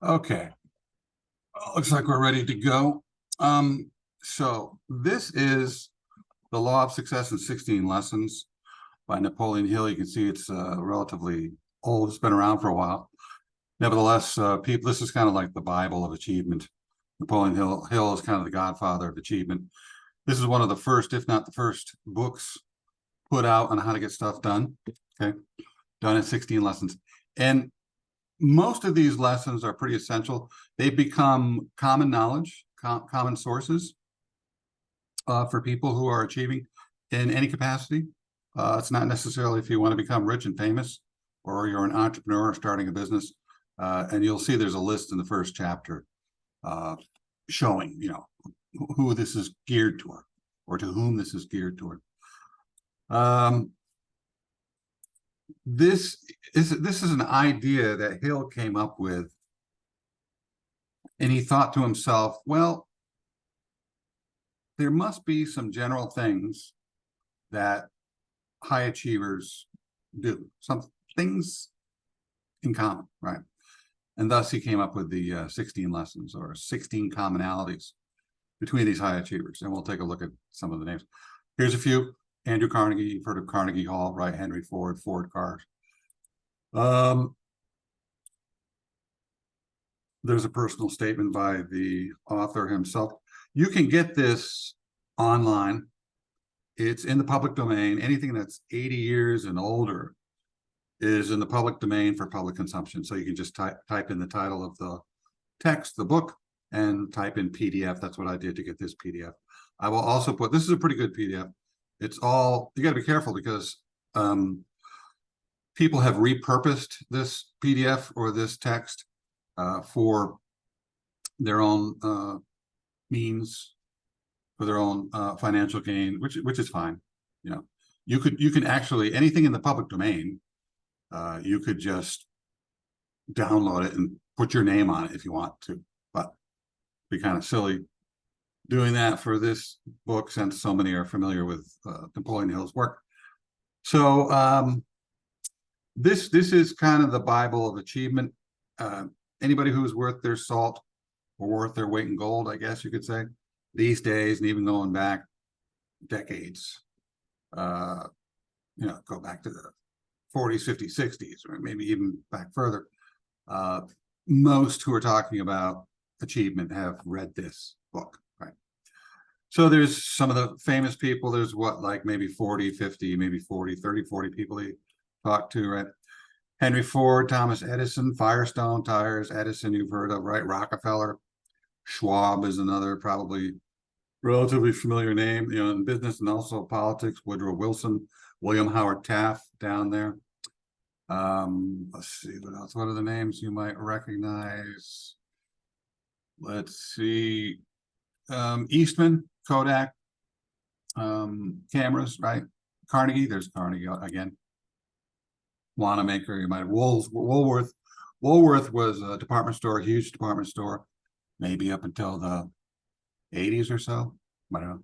Okay, looks like we're ready to go. So this is The Law of Success in 16 Lessons by Napoleon Hill. You can see it's relatively old. It's been around for a while. Nevertheless, people, this is kind of like the Bible of achievement. Napoleon Hill is kind of the godfather of achievement. This is one of the first, if not the first, books put out on how to get stuff done. Okay, done in 16 lessons. And most of these lessons are pretty essential. They've become common knowledge, common sources for people who are achieving in any capacity. It's not necessarily if you want to become rich and famous, or you're an entrepreneur starting a business. And you'll see there's a list in the first chapter showing, who this is geared toward, or to whom this is geared toward. This is an idea that Hill came up with, and he thought to himself, well, there must be some general things that high achievers do, some things in common, right? And thus he came up with the 16 lessons, or 16 commonalities between these high achievers. And we'll take a look at some of the names. Here's a few. Andrew Carnegie, you've heard of Carnegie Hall, right? Henry Ford, Ford cars. There's a personal statement by the author himself. You can get this online. It's in the public domain. Anything that's 80 years and older is in the public domain for public consumption. So you can just type in the title of the text, the book, and type in PDF. That's what I did to get this PDF. I will also put, this is a pretty good PDF. It's all, you got to be careful because people have repurposed this PDF or this text for their own means, for their own financial gain, which is fine. You can actually, anything in the public domain, you could just download it and put your name on it if you want to, but it'd be kind of silly doing that for this book, since so many are familiar with Napoleon Hill's work. So this is kind of the Bible of achievement. Anybody who's worth their salt, or worth their weight in gold, I guess you could say, these days, and even going back decades, go back to the 40s, 50s, 60s, or maybe even back further. Most who are talking about achievement have read this book, right? So there's some of the famous people. There's like maybe 40, 50, maybe 40, 30, 40 people he talked to, right? Henry Ford, Thomas Edison, Firestone Tires, Edison, you've heard of, right? Rockefeller, Schwab is another probably relatively familiar name, in business and also politics. Woodrow Wilson, William Howard Taft down there. Let's see, what else? What are the names you might recognize? Let's see. Eastman, Kodak, cameras, right? Carnegie, there's Carnegie again. Wanamaker, you might have Woolworth. Woolworth was a department store, a huge department store, maybe up until the 80s or so. I don't know.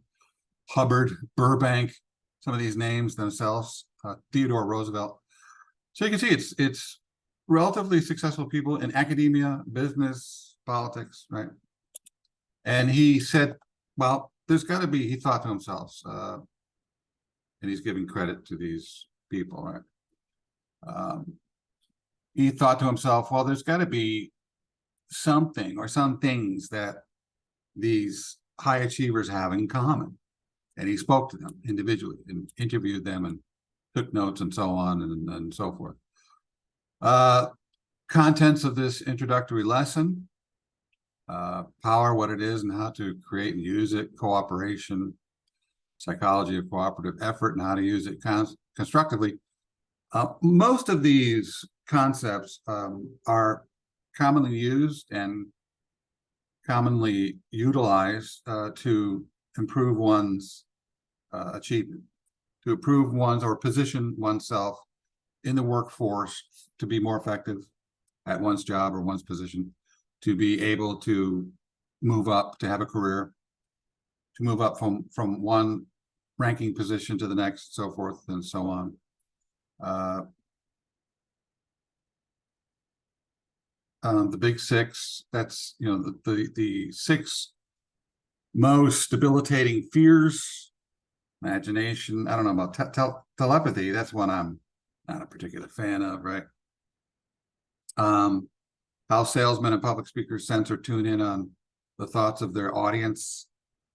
Hubbard, Burbank, some of these names themselves, Theodore Roosevelt. So you can see it's relatively successful people in academia, business, politics, right? And he said, well, there's got to be, he thought to himself, and he's giving credit to these people, right? He thought to himself, well, there's got to be something or some things that these high achievers have in common. And he spoke to them individually and interviewed them and took notes and so on and so forth. Contents of this introductory lesson: power, what it is and how to create and use it; cooperation, psychology of cooperative effort and how to use it constructively. Most of these concepts are commonly used and commonly utilized to improve one's achievement, to improve one's or position oneself in the workforce to be more effective at one's job or one's position, to be able to move up, to have a career, to move up from one ranking position to the next, so forth and so on. the big six. That's, you know, the six most debilitating fears. Imagination. I don't know about telepathy. That's one I'm not a particular fan of, right? How salesmen and public speakers sense or tune in on the thoughts of their audience.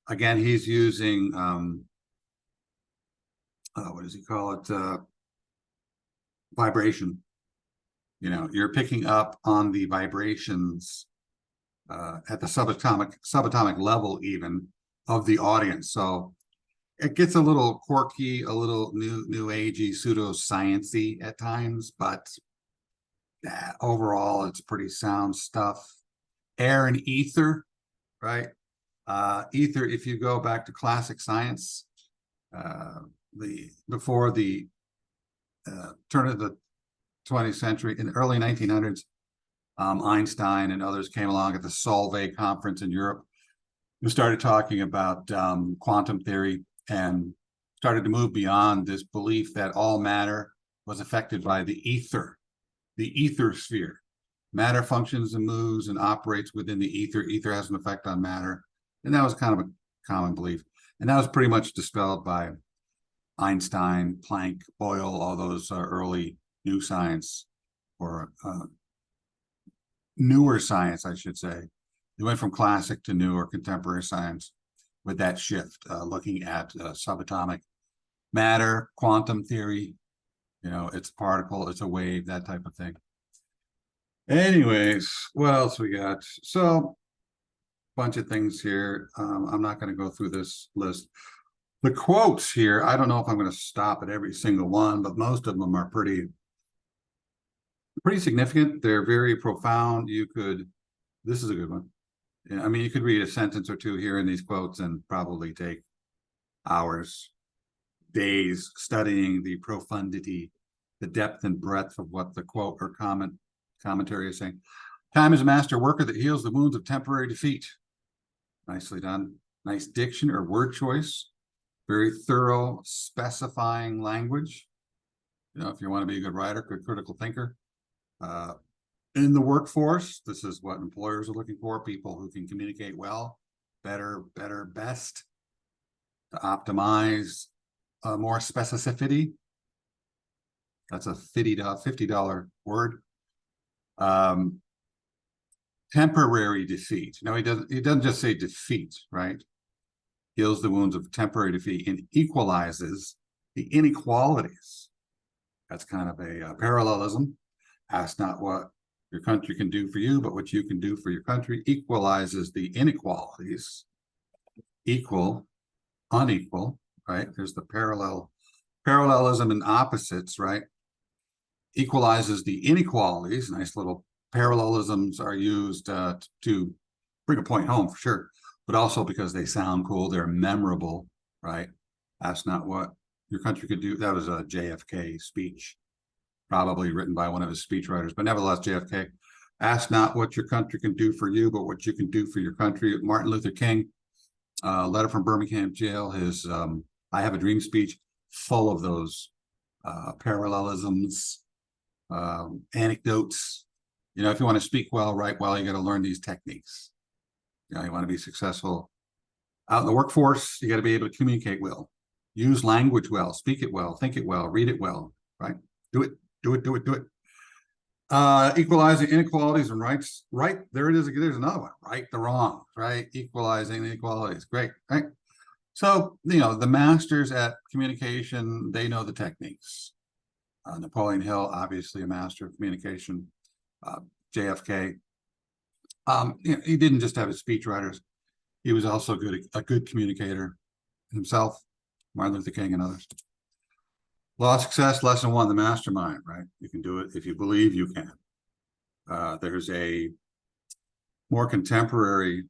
Again, he's using what does he call it? Vibration. You know, you're picking up on the vibrations at the subatomic level even of the audience. So it gets a little quirky, a little new agey, pseudo-sciencey at times, but overall it's pretty sound stuff. Air and ether, right? Ether, if you go back to classic science, before the turn of the 20th century, in the early 1900s, Einstein and others came along at the Solvay conference in Europe, who started talking about quantum theory and started to move beyond this belief that all matter was affected by the ether sphere. Matter functions and moves and operates within the ether. Ether has an effect on matter. And that was kind of a common belief. And that was pretty much dispelled by Einstein, Planck, Boyle, all those early new science, or newer science, I should say. They went from classic to new or contemporary science with that shift, looking at subatomic matter, quantum theory. You know, it's a particle, it's a wave, that type of thing. Anyways, what else we got? So, bunch of things here. I'm not going to go through this list. The quotes here, I don't know if I'm going to stop at every single one, but most of them are pretty significant. They're very profound. This is a good one. I mean, you could read a sentence or two here in these quotes and probably take hours, days studying the profundity, the depth and breadth of what the quote or commentary is saying. Time is a master worker that heals the wounds of temporary defeat. Nicely done. Nice diction or word choice. Very thorough, specifying language. You know, if you want to be a good writer, good critical thinker. In the workforce, this is what employers are looking for, people who can communicate well, better, best, to optimize more specificity. That's a $50 word. Temporary defeat. No, he doesn't just say defeat, right? Heals the wounds of temporary defeat and equalizes the inequalities. That's kind of a parallelism. Ask not what your country can do for you, but what you can do for your country. Equalizes the inequalities. Equal, unequal, right? There's the parallelism and opposites, right? Equalizes the inequalities. Nice little parallelisms are used to bring a point home for sure, but also because they sound cool, they're memorable, right? Ask not what your country could do. That was a JFK speech, probably written by one of his speechwriters, but nevertheless, JFK. Ask not what your country can do for you, but what you can do for your country. Martin Luther King, letter from Birmingham jail, his I Have a Dream speech, full of those parallelisms, anecdotes. You know, if you want to speak well, write well, you got to learn these techniques. You know, you want to be successful out in the workforce, you got to be able to communicate well, use language well, speak it well, think it well, read it well, right? Do it. Equalizing inequalities and rights, right? There it is. There's another one, right? The wrong, right? Equalizing inequalities. Great, right? So, you know, the masters at communication, they know the techniques. Napoleon Hill, obviously a master of communication. JFK, you know, he didn't just have his speechwriters. He was also a good communicator himself, Martin Luther King and others. Law of Success, lesson one, the mastermind, right? You can do it if you believe you can. There's a more contemporary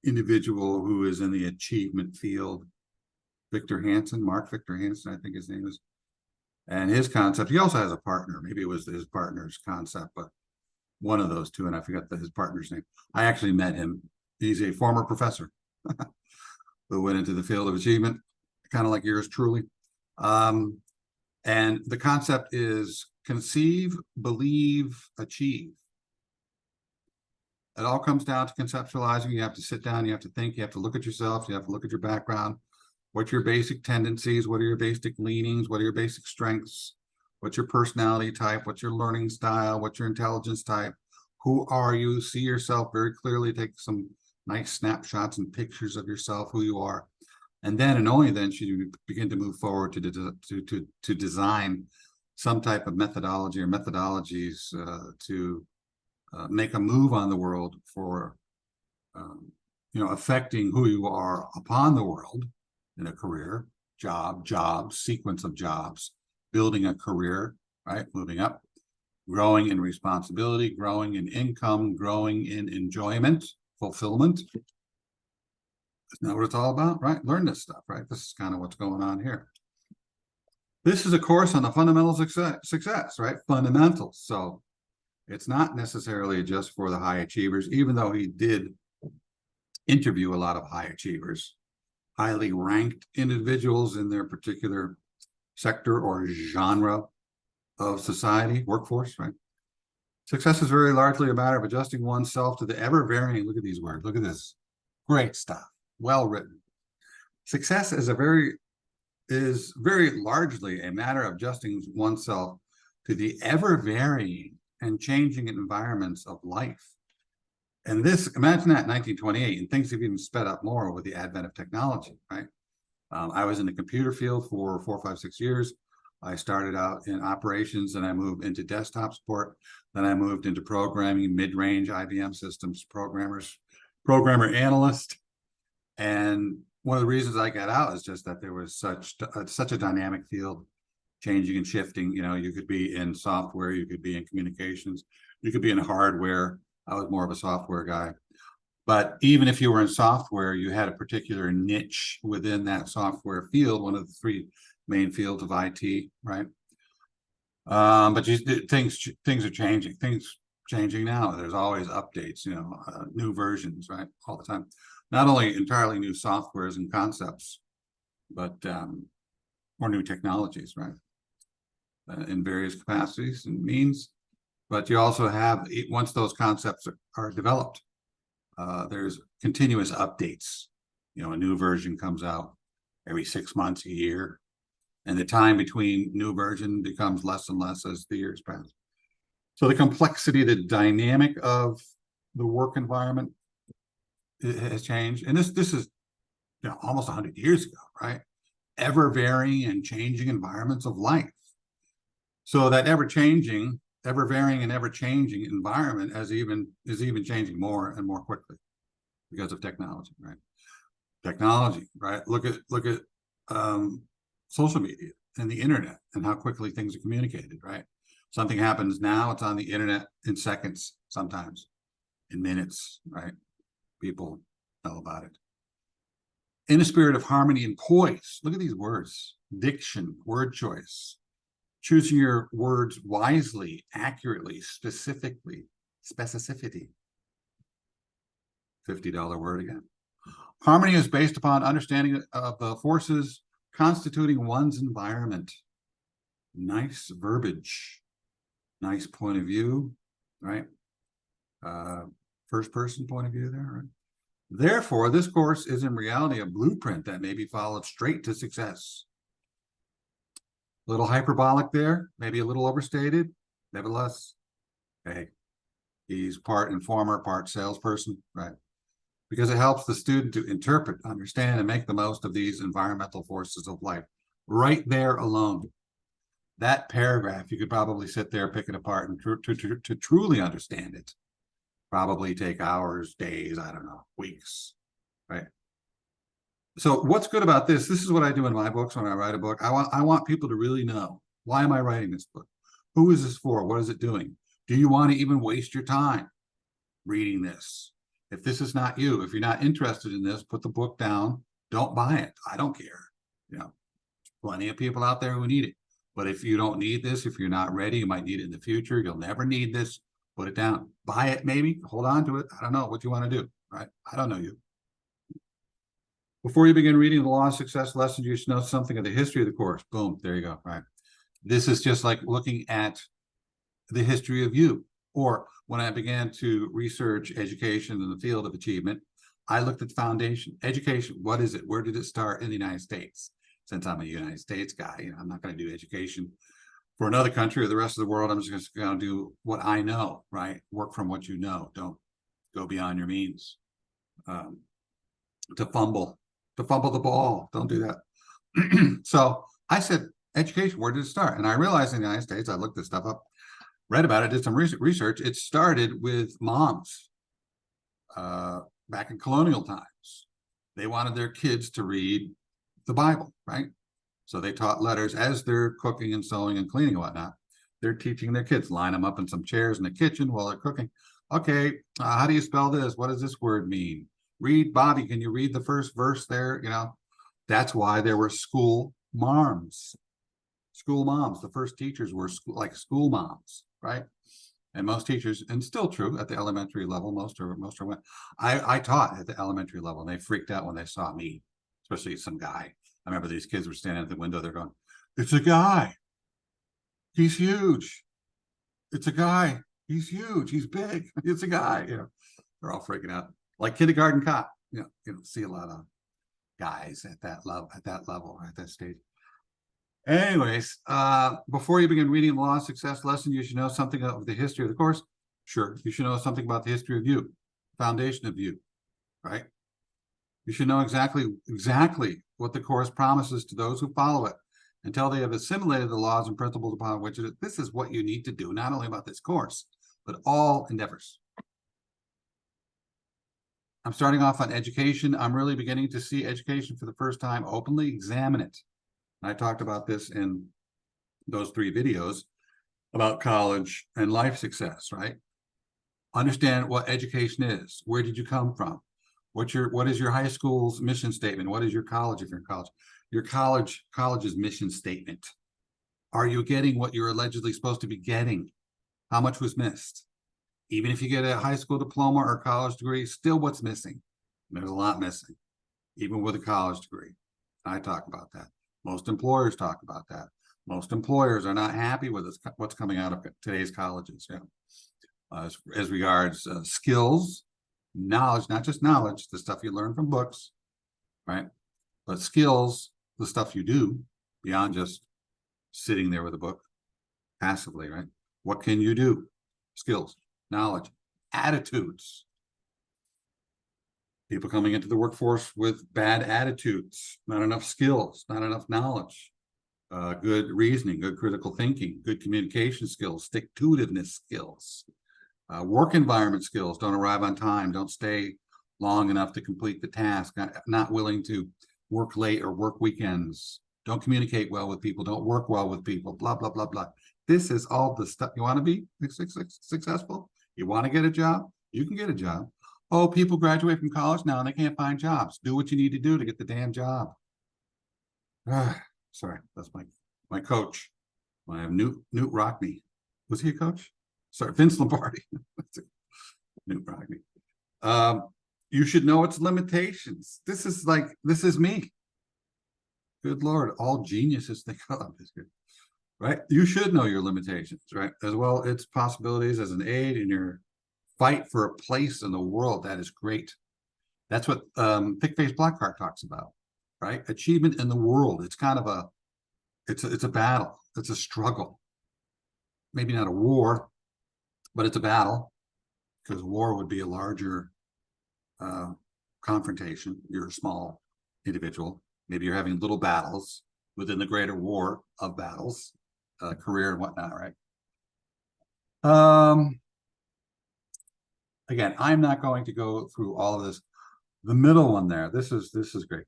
individual who is in the achievement field, Mark Victor Hansen, I think his name is. And his concept, he also has a partner. Maybe it was his partner's concept, but one of those two, and I forgot his partner's name. I actually met him. He's a former professor who went into the field of achievement, kind of like yours truly. And And the concept is conceive, believe, achieve. It all comes down to conceptualizing. You have to sit down, you have to think, you have to look at yourself, you have to look at your background. What's your basic tendencies? What are your basic leanings? What are your basic strengths? What's your personality type? What's your learning style? What's your intelligence type? Who are you? See yourself very clearly. Take some nice snapshots and pictures of yourself, who you are. And then, and only then, should you begin to move forward to design some type of methodology or methodologies to make a move on the world for, affecting who you are upon the world in a career, jobs, sequence of jobs, building a career, right? Moving up, growing in responsibility, growing in income, growing in enjoyment, fulfillment. Isn't that what it's all about, right? Learn this stuff, right? This is kind of what's going on here. This is a course on the fundamentals of success, right? Fundamentals. So it's not necessarily just for the high achievers, even though he did interview a lot of high achievers, highly ranked individuals in their particular sector or genre of society, workforce, right? Success is very largely a matter of adjusting oneself to the ever-varying, look at these words, look at this, great stuff, well written. Success is very largely a matter of adjusting oneself to the ever-varying and changing environments of life. And this, imagine that in 1928, and things have even sped up more with the advent of technology, right? I was in the computer field for 4, 5, 6 years. I started out in operations, and I moved into desktop support. Then I moved into programming, mid-range IBM systems, programmer analyst. And one of the reasons I got out is just that there was such a dynamic field, changing and shifting. You could be in software, you could be in communications, you could be in hardware. I was more of a software guy. But even if you were in software, you had a particular niche within that software field, one of the 3 main fields of IT, right? But things are changing. Things changing now. There's always updates, new versions, right? All the time. Not only entirely new softwares and concepts, but more new technologies, right? In various capacities and means. But you also have, once those concepts are developed, there's continuous updates. A new version comes out every 6 months, a year, and the time between new version becomes less and less as the years pass. So the complexity, the dynamic of the work environment, it has changed. And this is almost 100 years ago, right? Ever varying and changing environments of life. So that ever varying and ever changing environment is even changing more and more quickly because of technology, right? Technology, right? Look at social media and the internet and how quickly things are communicated, right? Something happens now, it's on the internet in seconds, sometimes in minutes, right? People know about it. In a spirit of harmony and poise, look at these words: diction, word choice, choosing your words wisely, accurately, specificity. $50 word again. Harmony is based upon understanding of the forces constituting one's environment. Nice verbiage, nice point of view, right? First person point of view there, right? Therefore, this course is in reality a blueprint that may be followed straight to success. A little hyperbolic there, maybe a little overstated. Nevertheless, hey, he's part informer, part salesperson, right? Because it helps the student to interpret, understand, and make the most of these environmental forces of life. Right there alone. That paragraph, you could probably sit there, pick it apart, and to truly understand it. Probably take hours, days, I don't know, weeks, right? So what's good about this? This is what I do in my books when I write a book. I want people to really know, why am I writing this book? Who is this for? What is it doing? Do you want to even waste your time reading this? If this is not you, if you're not interested in this, put the book down. Don't buy it. I don't care. Plenty of people out there who need it. But if you don't need this, if you're not ready, you might need it in the future. You'll never need this. Put it down. Buy it, maybe. Hold on to it. I don't know what you want to do, right? I don't know you. Before you begin reading the Law of Success lessons, you should know something of the history of the course. Boom, there you go, right? This is just like looking at the history of you. Or when I began to research education in the field of achievement, I looked at the foundation. Education, what is it? Where did it start in the United States? Since I'm a United States guy, you know, I'm not going to do education for another country or the rest of the world. I'm just going to do what I know, right? Work from what you know. Don't go beyond your means. To fumble the ball. Don't do that. So I said, education, where did it start? And I realized in the United States, I looked this stuff up, read about it, did some research. It started with moms back in colonial times. They wanted their kids to read the Bible, right? So they taught letters as they're cooking and sewing and cleaning and whatnot. They're teaching their kids, line them up in some chairs in the kitchen while they're cooking. Okay, how do you spell this? What does this word mean? Read, Bobby, can you read the first verse there? You know, that's why there were school moms. School moms, the first teachers were school moms, right? And most teachers, and still true at the elementary level, most are women. I taught at the elementary level, and they freaked out when they saw me, especially some guy. I remember these kids were standing at the window, they're going, "It's a guy. He's huge. It's a guy. He's huge. He's big. It's a guy." You know, they're all freaking out. Like kindergarten cop. You know, see a lot of guys at that level, at that stage. Anyways, before you begin reading the Law of Success lesson, you should know something of the history of the course. Sure, you should know something about the history of you, foundation of you, right? You should know exactly what the course promises to those who follow it until they have assimilated the laws and principles upon which this is what you need to do, not only about this course, but all endeavors. I'm starting off on education. I'm really beginning to see education for the first time, openly examine it. I talked about this in those 3 videos about college and life success, right? Understand what education is. Where did you come from? What is your high school's mission statement? What is your college, if you're in college? Your college's mission statement. Are you getting what you're allegedly supposed to be getting? How much was missed? Even if you get a high school diploma or college degree, still what's missing? There's a lot missing, even with a college degree. I talk about that. Most employers talk about that. Most employers are not happy with what's coming out of today's colleges. Yeah. As regards skills, knowledge, not just knowledge, the stuff you learn from books, right? But skills, the stuff you do beyond just sitting there with a book passively, right? What can you do? Skills, knowledge, attitudes. People coming into the workforce with bad attitudes, not enough skills, not enough knowledge, good reasoning, good critical thinking, good communication skills, stick-to-itiveness skills, work environment skills, don't arrive on time, don't stay long enough to complete the task, not willing to work late or work weekends, don't communicate well with people, don't work well with people, blah, blah, blah, blah. This is all the stuff. You want to be successful? You want to get a job? You can get a job. Oh, people graduate from college now and they can't find jobs. Do what you need to do to get the damn job. Sorry, that's my coach. I have Newt Rockney. Was he a coach? Sorry, Vince Lombardi. Newt Rockney. You should know its limitations. This is me. Good Lord, all geniuses think, oh, this good. Right? You should know your limitations, right? As well, its possibilities as an aid in your fight for a place in the world. That is great. That's what Thick-Face Blackheart talks about, right? Achievement in the world. It's kind of it's a battle. It's a struggle. Maybe not a war, but it's a battle, because war would be a larger confrontation. You're a small individual. Maybe you're having little battles within the greater war of battles, career and whatnot, right? Again, I'm not going to go through all of this. The middle one there, this is great.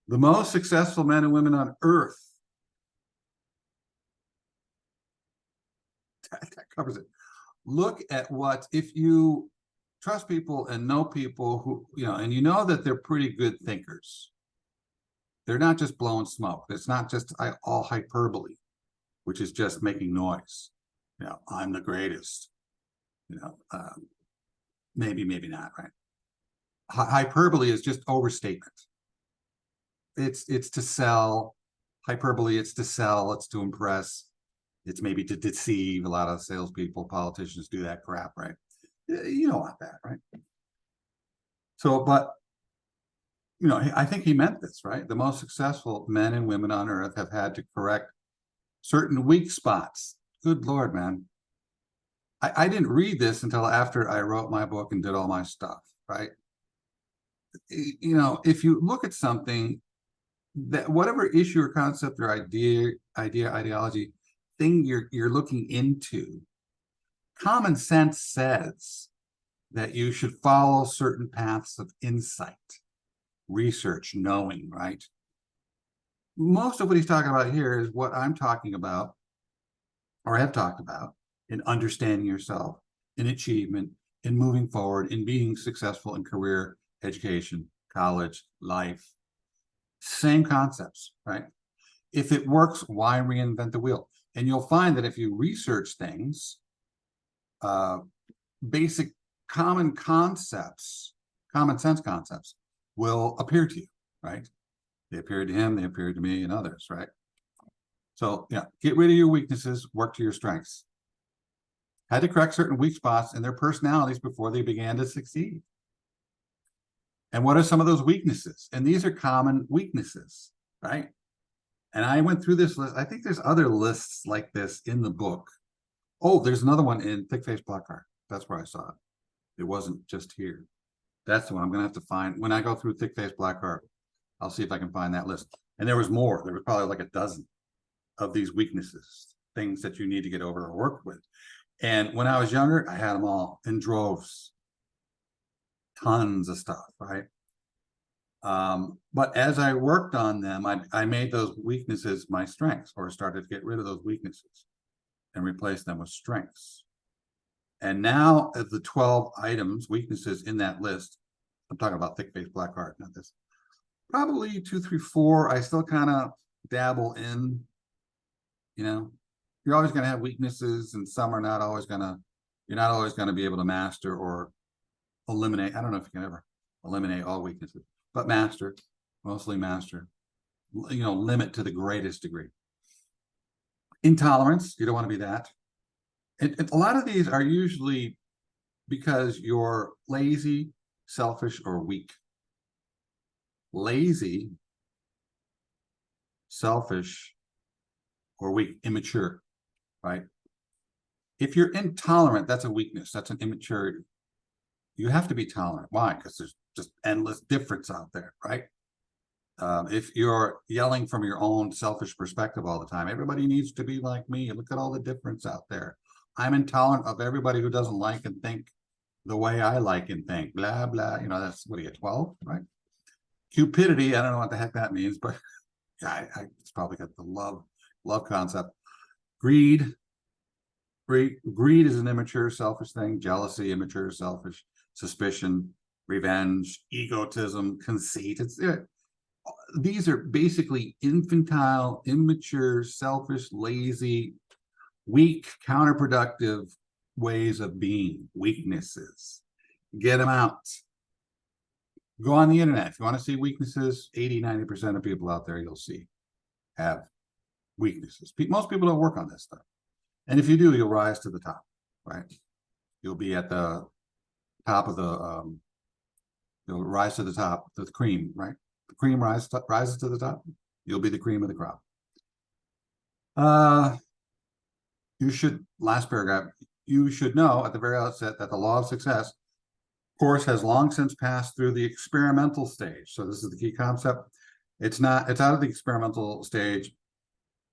The most successful men and women on earth. That covers it. Look at if you trust people and know people who, and you know that they're pretty good thinkers. They're not just blowing smoke. It's not just all hyperbole, which is just making noise. I'm the greatest. Maybe not, right? Hyperbole is just overstatement. It's to sell. Hyperbole, it's to sell, it's to impress. It's maybe to deceive. A lot of salespeople, politicians do that crap, right? You don't want that, right? So, but I think he meant this, right? The most successful men and women on earth have had to correct certain weak spots. Good Lord, man. I didn't read this until after I wrote my book and did all my stuff, right? If you look at something, that whatever issue or concept or ideology thing you're looking into, common sense says that you should follow certain paths of insight, research, knowing, right? Most of what he's talking about here is what I'm talking about, or have talked about, in understanding yourself, in achievement, in moving forward, in being successful in career, education, college, life. Same concepts, right? If it works, why reinvent the wheel? And you'll find that if you research things, basic common concepts, common sense concepts will appear to you, right? They appeared to him, they appeared to me and others, right? So yeah, get rid of your weaknesses, work to your strengths. Had to correct certain weak spots in their personalities before they began to succeed. And what are some of those weaknesses? And these are common weaknesses, right? And I went through this list. I think there's other lists like this in the book. Oh, there's another one in Thick Face Black Heart. That's where I saw it. It wasn't just here. That's the one I'm going to have to find. When I go through Thick Face Black Heart, I'll see if I can find that list. And there was more. There was probably like a dozen of these weaknesses, things that you need to get over or work with. And when I was younger, I had them all in droves. Tons of stuff, right? But as I worked on them, I made those weaknesses my strengths, or started to get rid of those weaknesses and replace them with strengths. And now, of the 12 items, weaknesses in that list, I'm talking about Thick Face Black Heart, not this. Probably 2, 3, 4. I still kind of dabble in. You're always going to have weaknesses, and some are not always going to. You're not always going to be able to master or eliminate. I don't know if you can ever eliminate all weaknesses, but master, mostly master. Limit to the greatest degree. Intolerance, you don't want to be that. A lot of these are usually because you're lazy, selfish, or weak. Lazy, selfish, or weak, immature, right? If you're intolerant, that's a weakness. That's an immaturity. You have to be tolerant. Why? Because there's just endless difference out there, right? If you're yelling from your own selfish perspective all the time, everybody needs to be like me. Look at all the difference out there. I'm intolerant of everybody who doesn't like and think the way I like and think. Blah, blah. That's, what do you get, 12, right? Cupidity, I don't know what the heck that means, but it's probably got the love concept. Greed is an immature, selfish thing. Jealousy, immature, selfish. Suspicion, revenge, egotism, conceit. These are basically infantile, immature, selfish, lazy, weak, counterproductive ways of being, weaknesses. Get them out. Go on the internet. If you want to see weaknesses, 80-90% of people out there you'll see have weaknesses. Most people don't work on this stuff. And if you do, you'll rise to the top, right? You'll be at the top of the, you'll rise to the top, the cream, right? The cream rises to the top. You'll be the cream of the crop. Last paragraph, you should know at the very outset that the law of success, of course, has long since passed through the experimental stage. So this is the key concept. It's out of the experimental stage.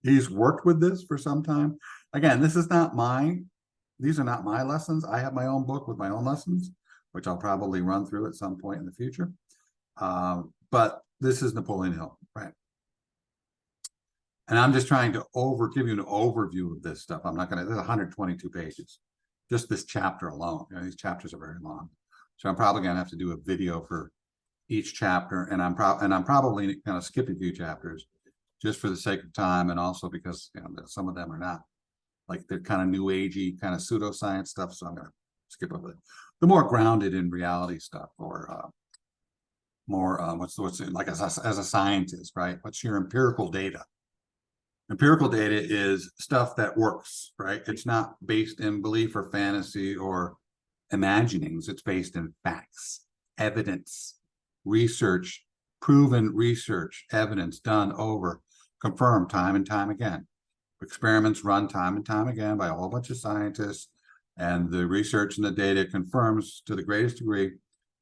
He's worked with this for some time. Again, these are not my lessons. I have my own book with my own lessons, which I'll probably run through at some point in the future. But this is Napoleon Hill, right? And I'm just trying to give you an overview of this stuff. There's 122 pages, just this chapter alone. These chapters are very long. So I'm probably gonna have to do a video for each chapter, and I'm probably gonna skip a few chapters just for the sake of time, and also because some of them are not, like, they're kind of new agey, kind of pseudoscience stuff. So I'm gonna skip over it. The more grounded in reality stuff, or more what's like as a scientist, right? What's your empirical data? Empirical data is stuff that works, right? It's not based in belief or fantasy or imaginings. It's based in facts, evidence, research, proven research, evidence done over, confirmed time and time again. Experiments run time and time again by a whole bunch of scientists, and the research and the data confirms to the greatest degree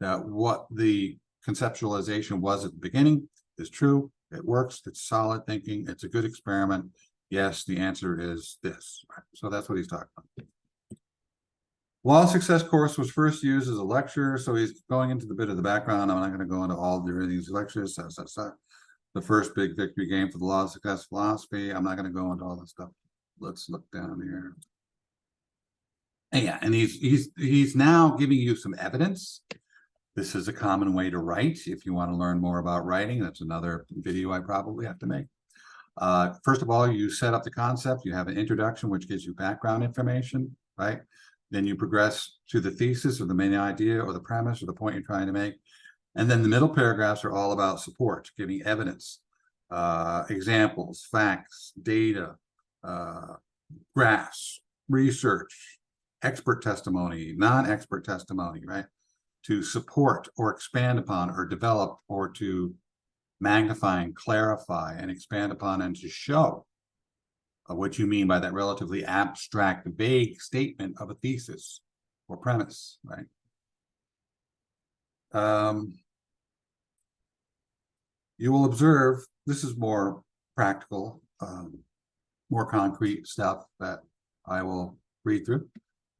that what the conceptualization was at the beginning is true. It works. It's solid thinking. It's a good experiment. Yes, the answer is this. Right? So that's what he's talking about. Law of Success course was first used as a lecture. So he's going into the bit of the background. I'm not going to go into all the these lectures. The first big victory game for the Law of Success philosophy. I'm not going to go into all this stuff. Let's look down here. And yeah, and he's now giving you some evidence. This is a common way to write. If you want to learn more about writing, that's another video I probably have to make. First of all, you set up the concept. You have an introduction, which gives you background information, right? Then you progress to the thesis or the main idea or the premise or the point you're trying to make. And then the middle paragraphs are all about support, giving evidence, examples, facts, data, graphs, research, expert testimony, non-expert testimony, right? To support or expand upon or develop or to magnify and clarify and expand upon and to show what you mean by that relatively abstract, vague statement of a thesis or premise, right? You will observe, this is more practical, more concrete stuff that I will read through.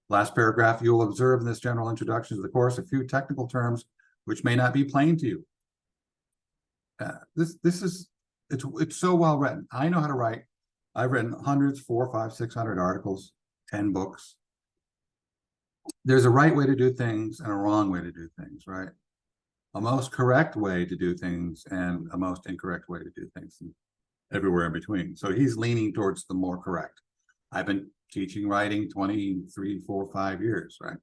Last paragraph, you will observe in this general introduction to the course a few technical terms which may not be plain to you. It's so well written. I know how to write. I've written hundreds, 400, 500, 600 articles, 10 books. There's a right way to do things and a wrong way to do things, right? A most correct way to do things and a most incorrect way to do things, and everywhere in between. So he's leaning towards the more correct. I've been teaching writing 23, 4, 5 years, right?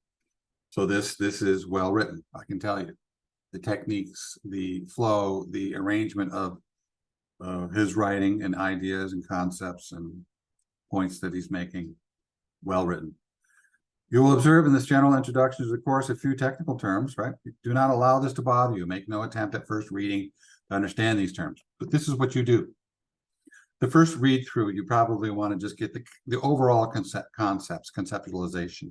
So this is well written, I can tell you. The techniques, the flow, the arrangement of his writing and ideas and concepts and points that he's making, well written. You will observe in this general introduction to the course a few technical terms, right? Do not allow this to bother you. Make no attempt at first reading to understand these terms. But this is what you do. The first read through, you probably want to just get the overall concepts, conceptualization.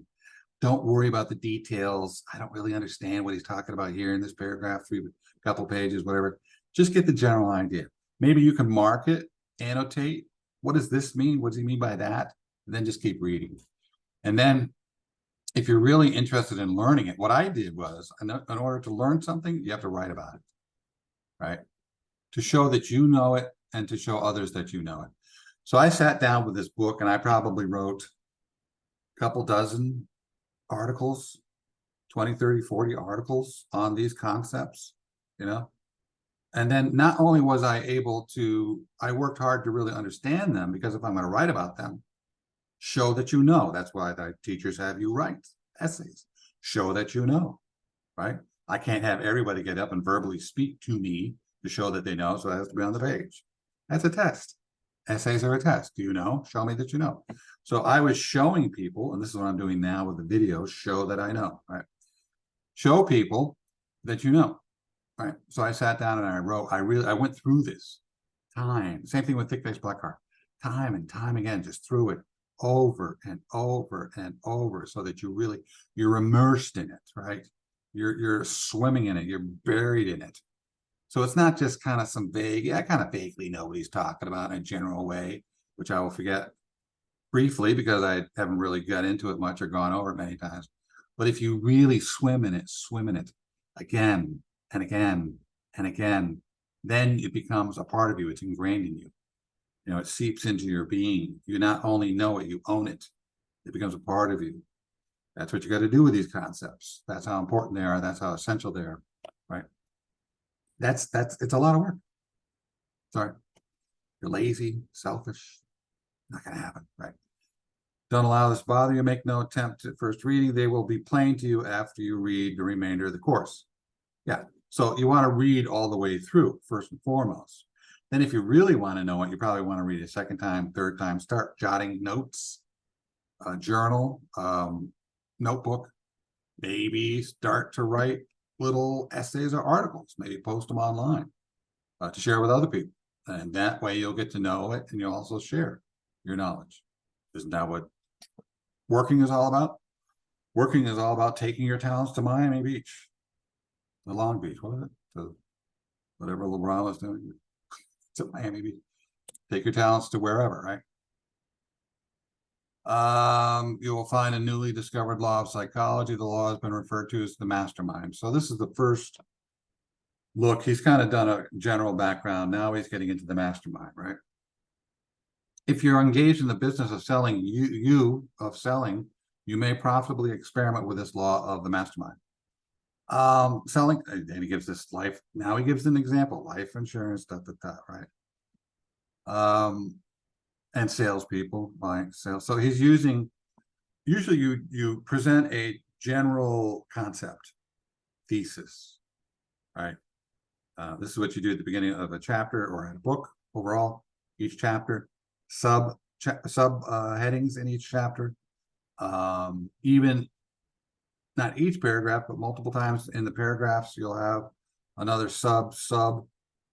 Don't worry about the details. I don't really understand what he's talking about here in this paragraph, a couple pages, whatever. Just get the general idea. Maybe you can mark it, annotate. What does this mean? What does he mean by that? And then just keep reading. And then if you're really interested in learning it, what I did was, in order to learn something, you have to write about it, right? To show that you know it and to show others that you know it. So I sat down with this book and I probably wrote a couple dozen articles, 20, 30, 40 articles on these concepts, you know? And then not only was I able to, I worked hard to really understand them, because if I'm going to write about them, show that you know. That's why the teachers have you write essays. Show that you know, right? I can't have everybody get up and verbally speak to me to show that they know, so it has to be on the page. That's a test. Essays are a test. Do you know? Show me that you know. So I was showing people, and this is what I'm doing now with the videos, show that I know, right? Show people that you know, right? So I sat down and I wrote, I went through this time. Same thing with Thick Face Black Heart. Time and time again, just through it over and over and over, so that you're immersed in it, right? You're swimming in it, you're buried in it. So it's not just kind of some vague, I kind of vaguely know what he's talking about in a general way, which I will forget briefly because I haven't really got into it much or gone over it many times. But if you really swim in it again and again and again, then it becomes a part of you. It's ingrained in you. You know, it seeps into your being. You not only know it, you own it. It becomes a part of you. That's what you got to do with these concepts. That's how important they are. That's how essential they are, right? It's a lot of work. Sorry, you're lazy, selfish, not going to happen, right? Don't allow this to bother you. Make no attempt at first reading. They will be plain to you after you read the remainder of the course. Yeah, so you want to read all the way through, first and foremost. Then if you really want to know it, you probably want to read it a second time, third time, start jotting notes, journal, notebook, maybe start to write little essays or articles, maybe post them online to share with other people. And that way you'll get to know it and you'll also share your knowledge. Isn't that what working is all about? Working is all about taking your talents to Miami Beach, to Long Beach, what is it? To whatever LeBron was doing, to Miami Beach. Take your talents to wherever, right? You will find a newly discovered law of psychology. The law has been referred to as the mastermind. So this is the first look. He's kind of done a general background. Now he's getting into the mastermind, right? If you're engaged in the business of selling, you may profitably experiment with this law of the mastermind. Selling, and he gives this life. Now he gives an example: life insurance, right? And salespeople, buying sales. So he's using. Usually, you present a general concept, thesis, right? This is what you do at the beginning of a chapter or in a book. Overall, each chapter, sub headings in each chapter. Even not each paragraph, but multiple times in the paragraphs, you'll have another sub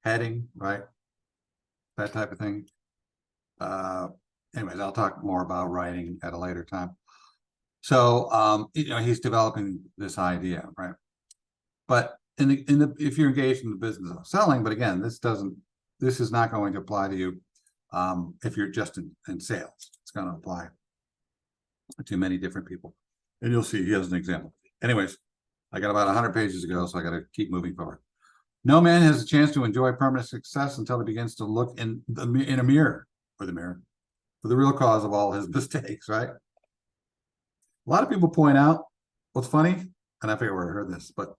heading, right? That type of thing. Anyways, I'll talk more about writing at a later time. So, he's developing this idea, right? But if you're engaged in the business of selling, but again, this is not going to apply to you if you're just in sales. It's going to apply to many different people. And you'll see he has an example. Anyways, I got about 100 pages to go, so I got to keep moving forward. No man has a chance to enjoy permanent success until he begins to look in a mirror, for the real cause of all his mistakes, right? A lot of people point out what's funny, and I forget where I heard this, but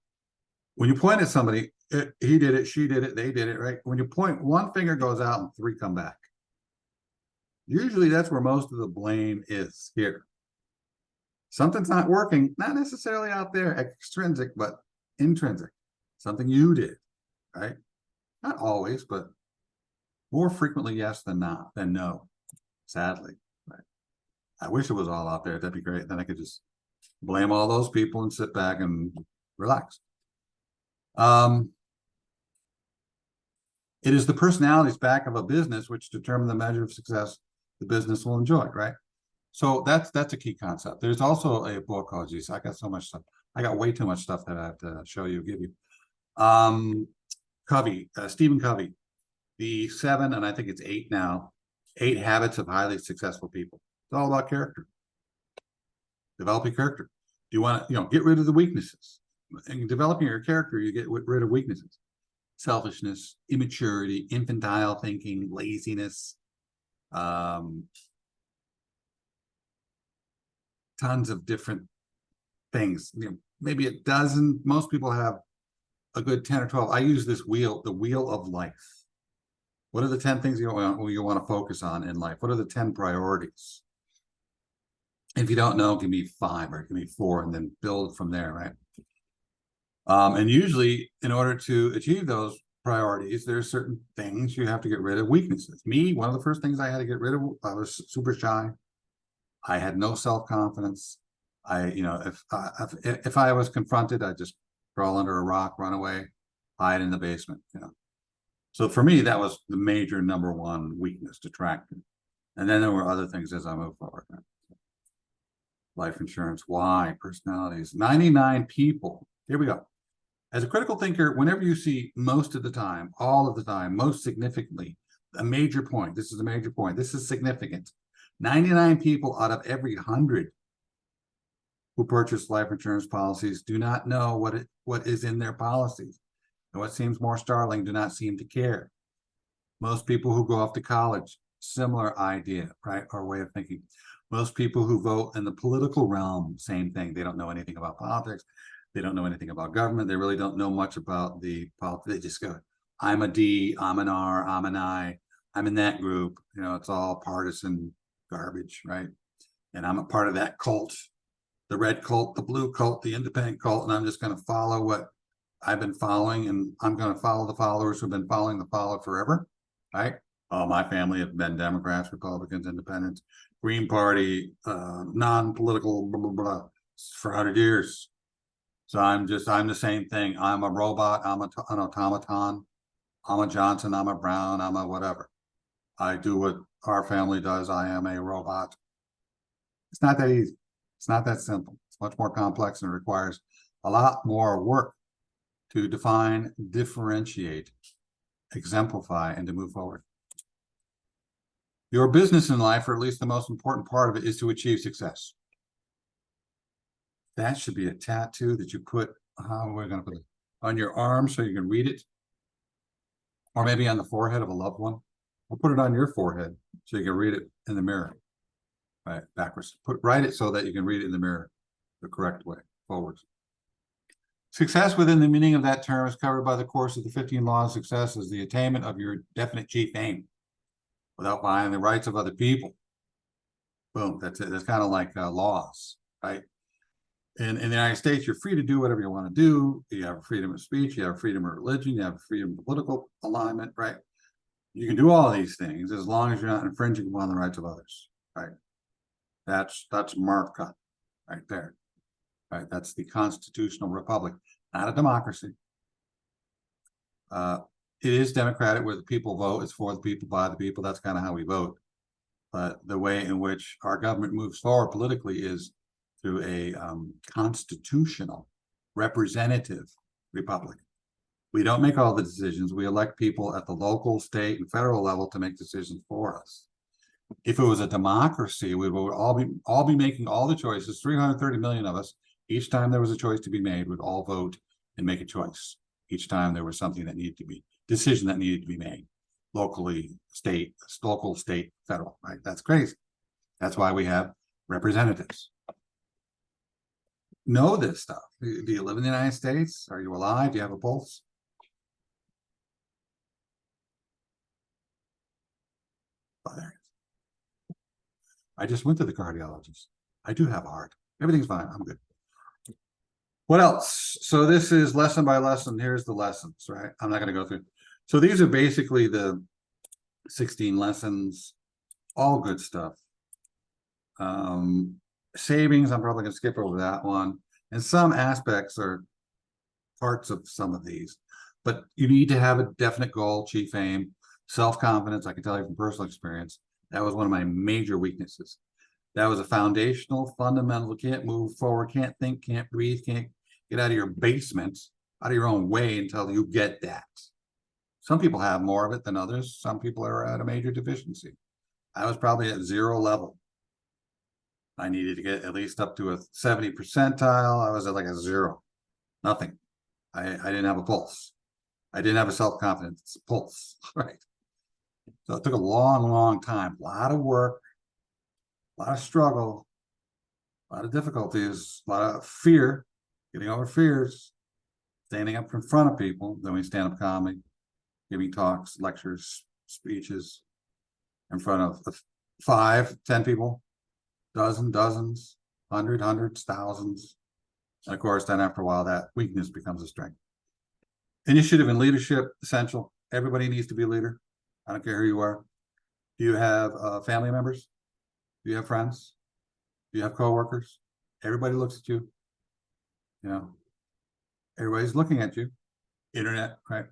when you point at somebody, he did it, she did it, they did it, right? When you point, one finger goes out and three come back. Usually that's where most of the blame is here. Something's not working, not necessarily out there, extrinsic, but intrinsic. Something you did, right? Not always, but more frequently yes than no, sadly. Right? I wish it was all out there. That'd be great. Then I could just blame all those people and sit back and relax. It is the personalities back of a business which determine the measure of success the business will enjoy, right? So that's a key concept. There's also a book, oh geez, I got so much stuff. I got way too much stuff that I have to show you, give you. Covey, Stephen Covey, the 7, and I think it's 8 now, 8 habits of highly successful people. It's all about character. Developing character. Do you want to, get rid of the weaknesses? In developing your character, you get rid of weaknesses. Selfishness, immaturity, infantile thinking, laziness, tons of different things. Maybe a dozen. Most people have a good 10 or 12. I use this wheel, the wheel of life. What are the 10 things you want to focus on in life? What are the 10 priorities? If you don't know, give me 5 or give me 4, and then build from there, right? And usually, in order to achieve those priorities, there are certain things you have to get rid of. Weaknesses. Me, one of the first things I had to get rid of, I was super shy. I had no self-confidence. If I was confronted, I'd just crawl under a rock, run away, hide in the basement. So for me, that was the major number one weakness, detracting. And then there were other things as I moved forward. Life insurance, why, personalities, 99 people. Here we go. As a critical thinker, whenever you see most of the time, all of the time, most significantly, a major point, this is a major point, this is significant. 99 people out of every 100 who purchase life insurance policies do not know what is in their policies. And what seems more startling, do not seem to care. Most people who go off to college, similar idea, right, or way of thinking. Most people who vote in the political realm, same thing. They don't know anything about politics. They don't know anything about government. They really don't know much about the politics. They just go, I'm a D, I'm an R, I'm an I, I'm in that group. It's all partisan garbage, right? And I'm a part of that cult, the red cult, the blue cult, the independent cult, and I'm just going to follow what I've been following, and I'm going to follow the followers who've been following the follower forever. right? My family have been Democrats, Republicans, Independents, Green Party, non-political, blah, blah, blah, for 100 years. So I'm the same thing. I'm a robot. I'm an automaton. I'm a Johnson. I'm a Brown. I'm a whatever. I do what our family does. I am a robot. It's not that easy. It's not that simple. It's much more complex and requires a lot more work to define, differentiate, exemplify, and to move forward. Your business in life, or at least the most important part of it, is to achieve success. That should be a tattoo that you put, how are we going to put it? On your arm so you can read it. Or maybe on the forehead of a loved one. Or put it on your forehead so you can read it in the mirror. Right, backwards. Write it so that you can read it in the mirror the correct way, forwards. Success within the meaning of that term is covered by the course of the 15 laws of success as the attainment of your definite chief aim without violating the rights of other people. Boom, that's it. That's kind of like laws, right? In the United States, you're free to do whatever you want to do. You have freedom of speech, you have freedom of religion, you have freedom of political alignment, right? You can do all these things as long as you're not infringing upon the rights of others, right? That's America right there, right? That's the constitutional republic, not a democracy. It is democratic where the people vote. It's for the people, by the people. That's kind of how we vote. But the way in which our government moves forward politically is through a constitutional representative republic. We don't make all the decisions. We elect people at the local, state, and federal level to make decisions for us. If it was a democracy, we would all be making all the choices. 330 million of us. Each time there was a choice to be made, would all vote and make a choice. Each time there was something that needed to be decision that needed to be made, locally, local, state, federal. Right? That's crazy. That's why we have representatives. Know this stuff. Do you live in the United States? Are you alive? Do you have a pulse? Oh, there it is. I just went to the cardiologist. I do have a heart. Everything's fine. I'm good. What else? So this is lesson by lesson. Here's the lessons, right? I'm not going to go through. So these are basically the 16 lessons, all good stuff. Savings, I'm probably going to skip over that one. And some aspects are parts of some of these, but you need to have a definite goal, chief aim, self-confidence. I can tell you from personal experience, that was one of my major weaknesses. That was a foundational, fundamental, can't move forward, can't think, can't breathe, can't get out of your basement, out of your own way until you get that. Some people have more of it than others. Some people are at a major deficiency. I was probably at 0 level. I needed to get at least up to a 70 percentile. I was at like a 0, nothing. I didn't have a pulse. I didn't have a self-confidence pulse, right? So it took a long, long time, a lot of work, a lot of struggle, a lot of difficulties, a lot of fear, getting over fears, standing up in front of people, doing stand-up comedy, giving talks, lectures, speeches in front of 5, 10 people, dozens, hundreds, thousands. And of course, then after a while, that weakness becomes a strength. Initiative and leadership, essential. Everybody needs to be a leader. I don't care who you are. Do you have family members? Do you have friends? Do you have coworkers? Everybody looks at you. You know, everybody's looking at you. Internet, right?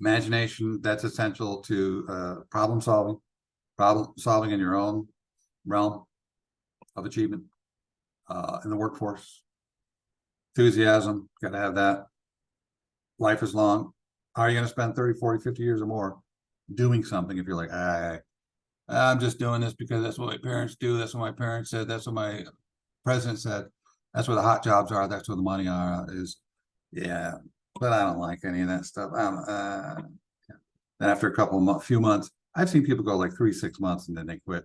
Imagination, that's essential to problem solving in your own realm of achievement in the workforce. Enthusiasm, got to have that. Life is long. How are you going to spend 30, 40, 50 years or more doing something if you're like, I'm just doing this because that's what my parents do. That's what my parents said. That's what my president said. That's where the hot jobs are. That's where the money is. Yeah, but I don't like any of that stuff. And after a few months, I've seen people go like 3, 6 months and then they quit,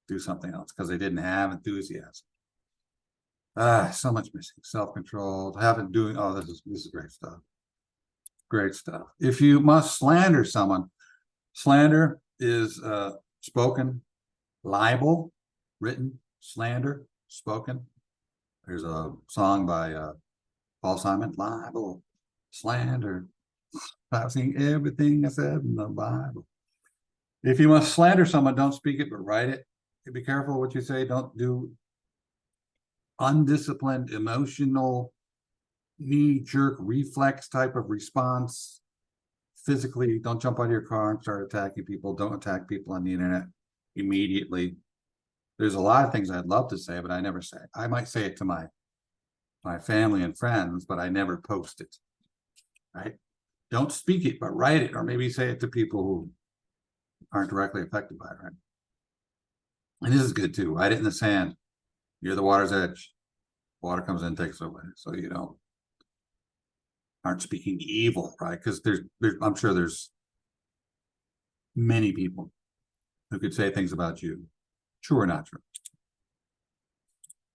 do something else because they didn't have enthusiasm. So much missing. Self-control, doing. Oh, this is great stuff. Great stuff. If you must slander someone, slander is spoken, libel, written, slander, spoken. There's a song by Paul Simon, libel, slander. I've seen everything I said in the Bible. If you must slander someone, don't speak it, but write it. Be careful what you say. Don't do undisciplined, emotional, knee-jerk reflex type of response. Physically, don't jump out of your car and start attacking people. Don't attack people on the internet immediately. There's a lot of things I'd love to say, but I never say. I might say it to my family and friends, but I never post it. Right? Don't speak it, but write it, or maybe say it to people who aren't directly affected by it. Right? And this is good too. Write it in the sand. Near the water's edge. Water comes in, takes it away. So you aren't speaking evil, right? Because I'm sure there's many people who could say things about you, true or not true.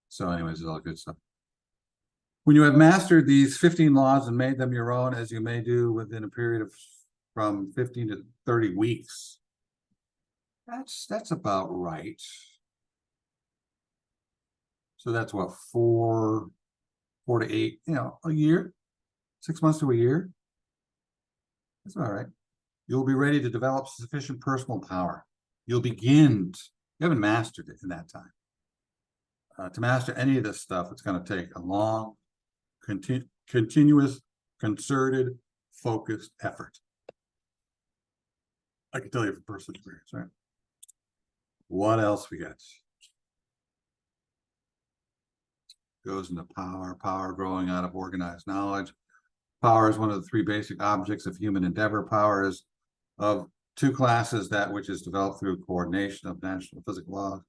So anyways, it's all good stuff. When you have mastered these 15 laws and made them your own, as you may do within a period of from 15 to 30 weeks, that's about right. So that's what, 4 to 8, a year, 6 months to a year. That's all right. You'll be ready to develop sufficient personal power. You haven't mastered it in that time. To master any of this stuff, it's going to take a long, continuous, concerted, focused effort. I can tell you from personal experience, right? What else we got? Goes into power growing out of organized knowledge. Power is one of the 3 basic objects of human endeavor. Power is of 2 classes, that which is developed through coordination of natural physical laws.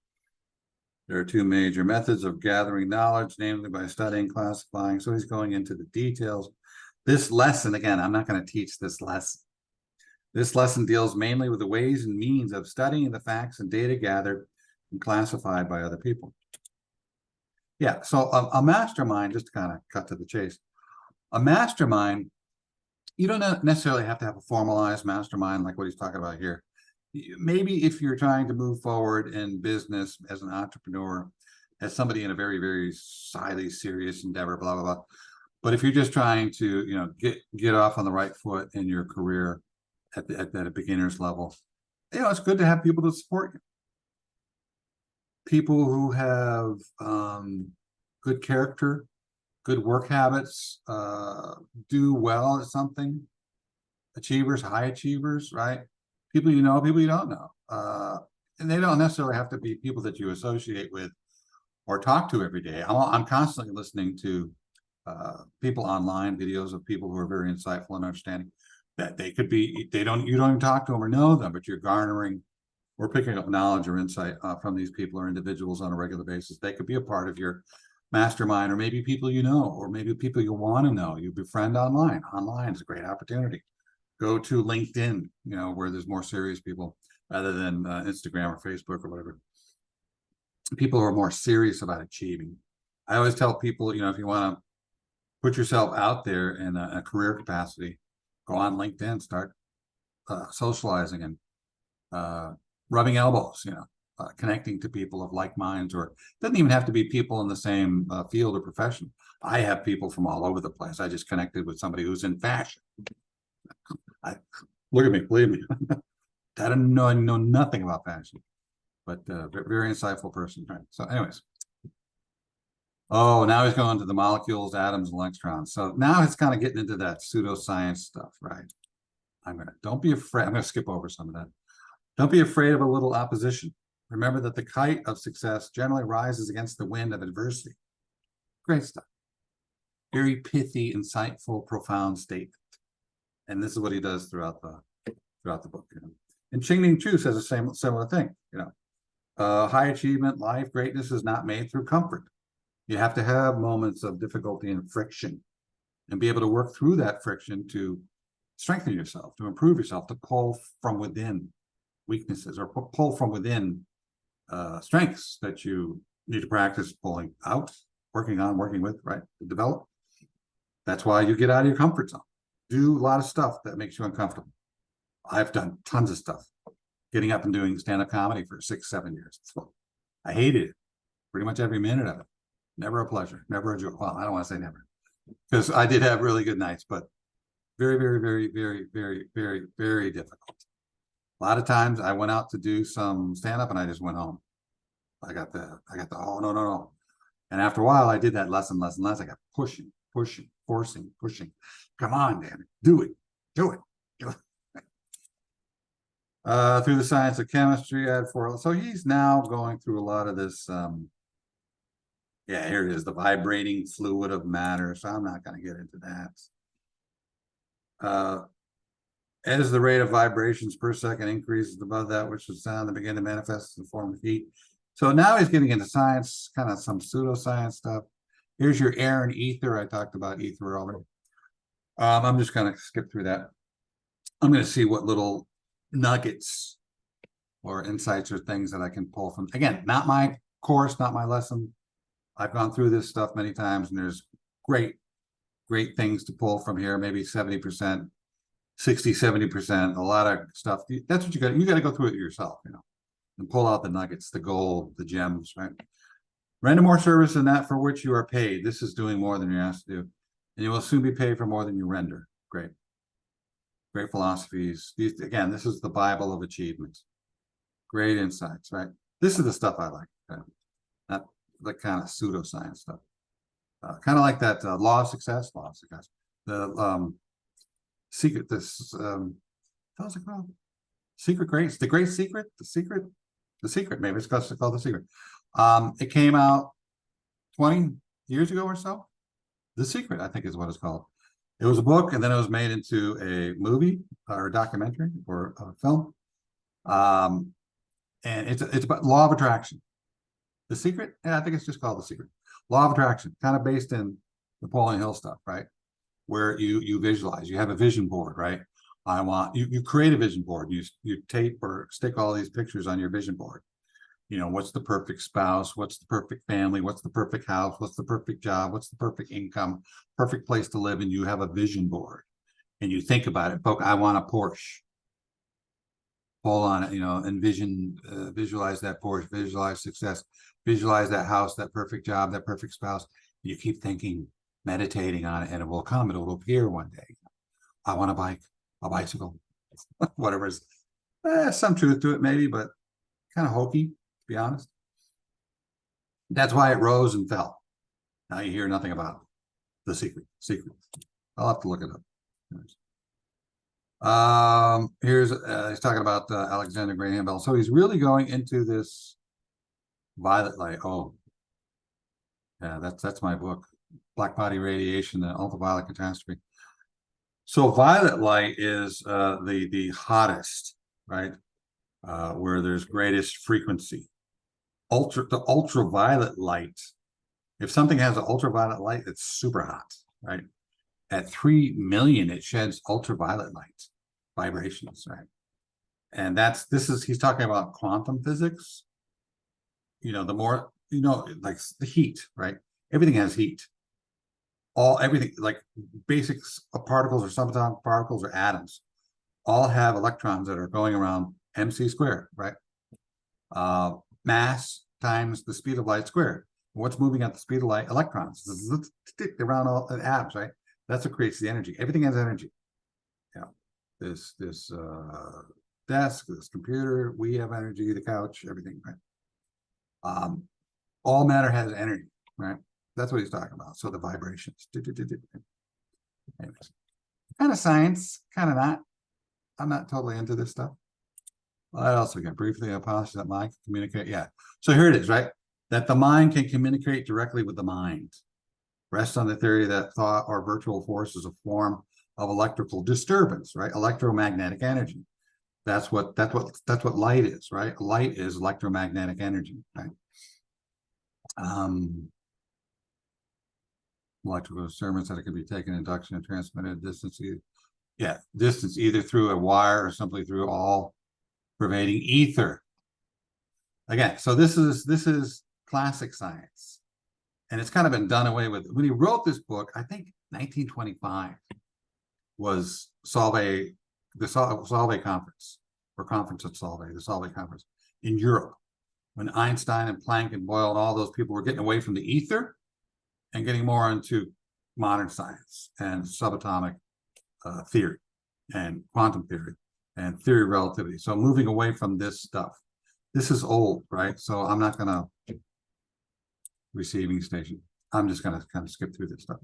There are 2 major methods of gathering knowledge, namely by studying, classifying. So he's going into the details. This lesson, again, I'm not going to teach this lesson. This lesson deals mainly with the ways and means of studying the facts and data gathered and classified by other people. Yeah, so a mastermind, just to kind of cut to the chase, a mastermind, you don't necessarily have to have a formalized mastermind like what he's talking about here. Maybe if you're trying to move forward in business as an entrepreneur, as somebody in a very, very highly serious endeavor, blah, blah, blah. But if you're just trying to, get off on the right foot in your career at a beginner's level, it's good to have people to support you. People who have good character, good work habits, do well at something, achievers, high achievers, right? People you know, people you don't know. And they don't necessarily have to be people that you associate with or talk to every day. I'm constantly listening to people online, videos of people who are very insightful and understanding that they could be, you don't even talk to them or know them, but you're garnering or picking up knowledge or insight from these people or individuals on a regular basis. They could be a part of your mastermind, or maybe people you know, or maybe people you want to know. You befriend online. Online is a great opportunity. Go to LinkedIn, where there's more serious people rather than Instagram or Facebook or whatever. People who are more serious about achieving. I always tell people, if you want to put yourself out there in a career capacity, go on LinkedIn, start socializing and rubbing elbows, connecting to people of like minds, or it doesn't even have to be people in the same field or profession. I have people from all over the place. I just connected with somebody who's in fashion. Look at me, believe me. I know nothing about fashion, but very insightful person. Right? So anyways. Oh, now he's going to the molecules, atoms, and electrons. So now it's kind of getting into that pseudoscience stuff, right? Don't be afraid. I'm going to skip over some of that. Don't be afraid of a little opposition. Remember that the kite of success generally rises against the wind of adversity. Great stuff. Very pithy, insightful, profound statement. And this is what he does throughout the book. And Qingning Chu says the similar thing. High achievement, life, greatness is not made through comfort. You have to have moments of difficulty and friction, and be able to work through that friction to strengthen yourself, to improve yourself, to pull from within weaknesses, or pull from within strengths that you need to practice pulling out, working with, right, to develop. That's why you get out of your comfort zone. Do a lot of stuff that makes you uncomfortable. I've done tons of stuff. Getting up and doing stand-up comedy for 6-7 years. I hated it. Pretty much every minute of it. Never a pleasure. Never a joy. Well, I don't want to say never, because I did have really good nights, but Very, very, very, very, very, very, very difficult. A lot of times I went out to do some stand-up and I just went home. I got the, oh, no, no, no. And after a while, I did that less and less and less. I got pushing, forcing, pushing. Come on, damn it. Do it. Do it. Do it. Through the science of chemistry, I had 4. So he's now going through a lot of this. Yeah, here it is, the vibrating fluid of matter. So I'm not going to get into that. As the rate of vibrations per second increases above that which is sound, they begin to manifest in the form of heat. So now he's getting into science, kind of some pseudoscience stuff. Here's your air and ether. I talked about ether already. I'm just going to skip through that. I'm going to see what little nuggets or insights or things that I can pull from. Again, not my course, not my lesson. I've gone through this stuff many times, and there's great things to pull from here. Maybe 70%, 60, 70%, a lot of stuff. That's what you got. You got to go through it yourself, you know, and pull out the nuggets, the gold, the gems, right? Render more service than that for which you are paid. This is doing more than you're asked to do. And you will soon be paid for more than you render. Great. Great philosophies. These, again, this is the Bible of achievement. Great insights, right? This is the stuff I like. Okay? Not the kind of pseudoscience stuff. Kind of like that law of success. The secret, this, how's it called? Secret Grace, the Great Secret, the secret, maybe it's called the Secret. It came out 20 years ago or so. The Secret, I think, is what it's called. It was a book, and then it was made into a movie or a documentary or a film. And it's about law of attraction. The Secret, yeah, I think it's just called The Secret. Law of attraction, kind of based in Napoleon Hill stuff, right? Where you visualize, you have a vision board, right? I want you create a vision board. You tape or stick all these pictures on your vision board. You know, what's the perfect spouse? What's the perfect family? What's the perfect house? What's the perfect job? What's the perfect income? Perfect place to live. And you have a vision board, and you think about it. I want a Porsche. Pull on it, you know, envision, visualize that Porsche, visualize success, visualize that house, that perfect job, that perfect spouse. You keep thinking, meditating on it, and it will come. It will appear one day. I want a bike, a bicycle, whatever is. Some truth to it, maybe, but kind of hokey, to be honest. That's why it rose and fell. Now you hear nothing about it. The Secret. I'll have to look it up. Here's he's talking about Alexander Graham Bell. So he's really going into this violet light. Oh, yeah, that's my book, Black Body Radiation and Ultraviolet Catastrophe. So violet light is the hottest, right? Where there's greatest frequency. The ultraviolet light. If something has an ultraviolet light, it's super hot, right? At 3 million, it sheds ultraviolet light vibrations, right? And he's talking about quantum physics. You know, the more, you know, like the heat, right? Everything has heat. Everything, like basic particles or subatomic particles or atoms, all have electrons that are going around mc squared, right? Mass times the speed of light squared. What's moving at the speed of light? Electrons around all the atoms, right? That's what creates the energy. Everything has energy. You know, this desk, this computer, we have energy, the couch, everything, right? All matter has energy, right? That's what he's talking about. So the vibrations. Anyways, kind of science, kind of not. I'm not totally into this stuff. What else we got? Briefly, a posture that mind can communicate. Yeah. So here it is, right? That the mind can communicate directly with the mind. Rests on the theory that thought or virtual force is a form of electrical disturbance, right? Electromagnetic energy. That's what light is, right? Light is electromagnetic energy, right? Electrical disturbance that it can be taken, induction and transmitted distance. Distance either through a wire or simply through all pervading ether. Again, so this is classic science, and it's kind of been done away with. When he wrote this book, I think 1925 was the Solvay conference, or conference at Solvay, the Solvay conference in Europe, when Einstein and Planck and Boyle and all those people were getting away from the ether and getting more into modern science and subatomic theory and quantum theory and theory of relativity. So moving away from this stuff. This is old, right? So I'm not going to receiving station. I'm just going to kind of skip through this stuff.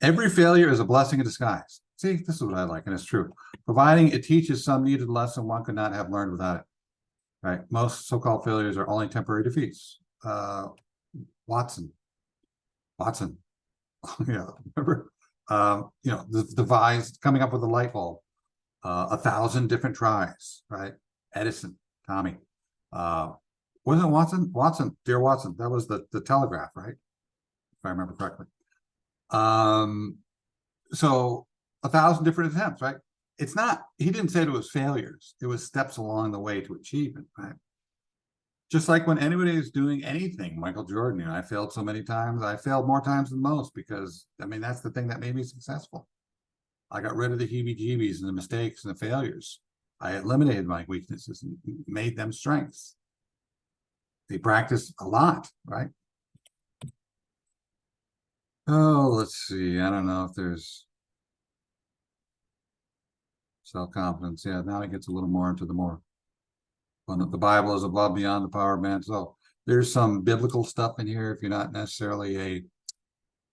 Every failure is a blessing in disguise. See, this is what I like, and it's true. Providing it teaches some needed lesson one could not have learned without it. Right? Most so-called failures are only temporary defeats. Watson. Yeah, remember? The devised coming up with a light bulb. 1,000 different tries, right? Edison, Tommy. Wasn't Watson? Watson, dear Watson. That was the telegraph, right? If I remember correctly. So 1,000 different attempts, right? It's not, he didn't say it was failures. It was steps along the way to achievement, right? Just like when anybody is doing anything, Michael Jordan, I failed so many times. I failed more times than most because, I mean, that's the thing that made me successful. I got rid of the heebie-jeebies and the mistakes and the failures. I eliminated my weaknesses and made them strengths. They practice a lot, right? Oh, let's see. I don't know if there's self-confidence. Yeah, now it gets a little more into the more. Well, the Bible is above beyond the power of man. So there's some biblical stuff in here if you're not necessarily a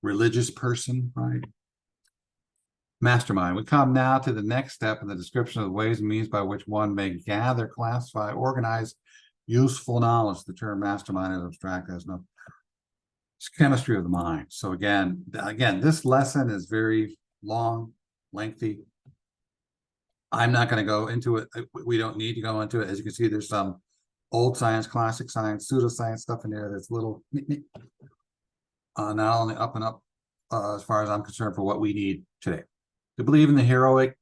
religious person, right? Mastermind. We come now to the next step in the description of the ways and means by which one may gather, classify, organize useful knowledge. The term mastermind is abstract, has no. It's chemistry of the mind. So again, this lesson is very long, lengthy. I'm not going to go into it. We don't need to go into it. As you can see, there's some old science, classic science, pseudoscience stuff in there that's little, not only up and up as far as I'm concerned for what we need today. To believe in the heroic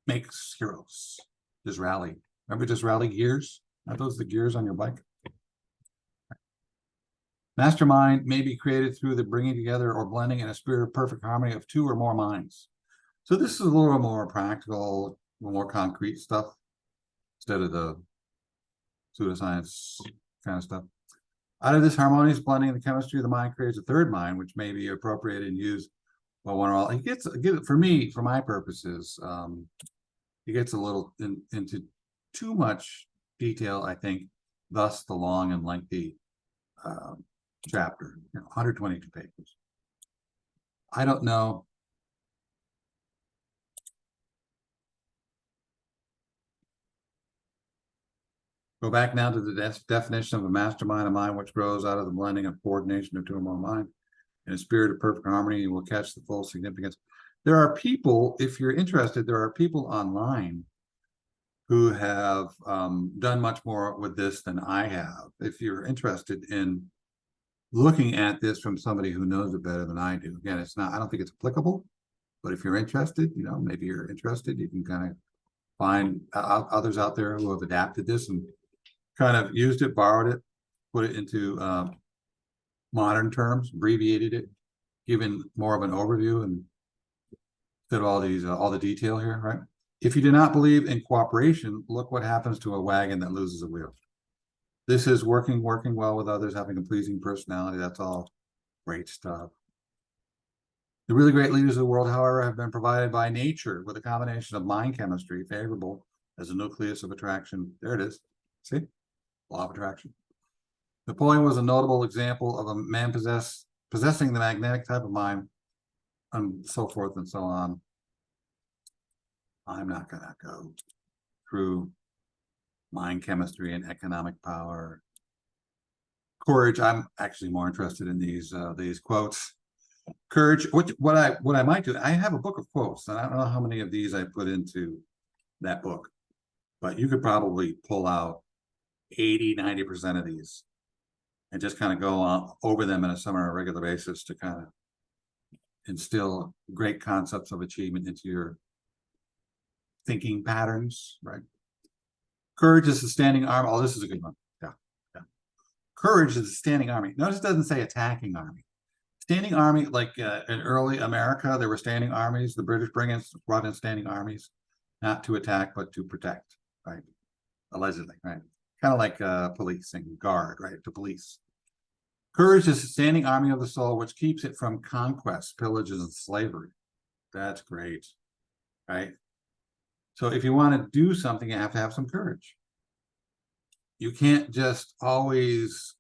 makes heroes. Disraeli. Remember Disraeli gears? Are those the gears on your bike? Mastermind may be created through the bringing together or blending in a spirit of perfect harmony of two or more minds. So this is a little more practical, more concrete stuff instead of the pseudoscience kind of stuff. Out of this harmonious blending of the chemistry of the mind creates a third mind, which may be appropriated and used by one or all. It gets for me, for my purposes, it gets a little into too much detail, I think, thus the long and lengthy chapter, 122 pages. I don't know. Go back now to the definition of a mastermind, a mind which grows out of the blending of coordination of two or more minds in a spirit of perfect harmony. You will catch the full significance. There are people, if you're interested, there are people online who have done much more with this than I have. If you're interested in looking at this from somebody who knows it better than I do, again, it's not, I don't think it's applicable, but if you're interested, maybe you're interested, you can kind of find others out there who have adapted this and kind of used it, borrowed it, put it into modern terms, abbreviated it, given more of an overview and instead of all the detail here, right? If you do not believe in cooperation, look what happens to a wagon that loses a wheel. This is working well with others, having a pleasing personality. That's all great stuff. The really great leaders of the world, however, have been provided by nature with a combination of mind chemistry, favorable as a nucleus of attraction. There it is. See? Law of attraction. Napoleon was a notable example of a man possessing the magnetic type of mind, and so forth and so on. I'm not going to go through mind chemistry and economic power. Courage, I'm actually more interested in these quotes. Courage, what I might do, I have a book of quotes, and I don't know how many of these I put into that book, but you could probably pull out 80-90% of these and just kind of go on over them in a summer on a regular basis to kind of instill great concepts of achievement into your thinking patterns, right? Courage is the standing army. Oh, this is a good one. Yeah. Courage is the standing army. Notice it doesn't say attacking army. Standing army, like in early America, there were standing armies. The British brought in standing armies, not to attack, but to protect, right? Allegedly, right? Kind of like policing, guard, right? To police. Courage is the standing army of the soul, which keeps it from conquest, pillages, and slavery. That's great. right? So if you want to do something, you have to have some courage. You can't just always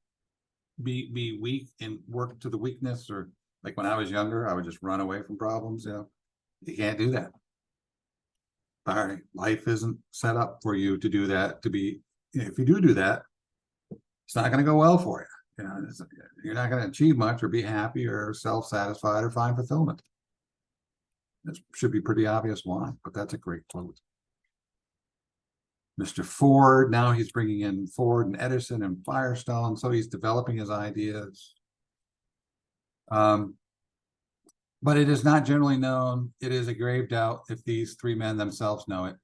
be weak and work to the weakness, or like when I was younger, I would just run away from problems. You can't do that. All right, life isn't set up for you to do that. If you do that, it's not going to go well for you. You're not going to achieve much or be happy or self-satisfied or find fulfillment. It should be pretty obvious why, but that's a great quote. Mr. Ford, now he's bringing in Ford and Edison and Firestone, so he's developing his ideas. But it is not generally known, it is a grave doubt if these three men themselves know it,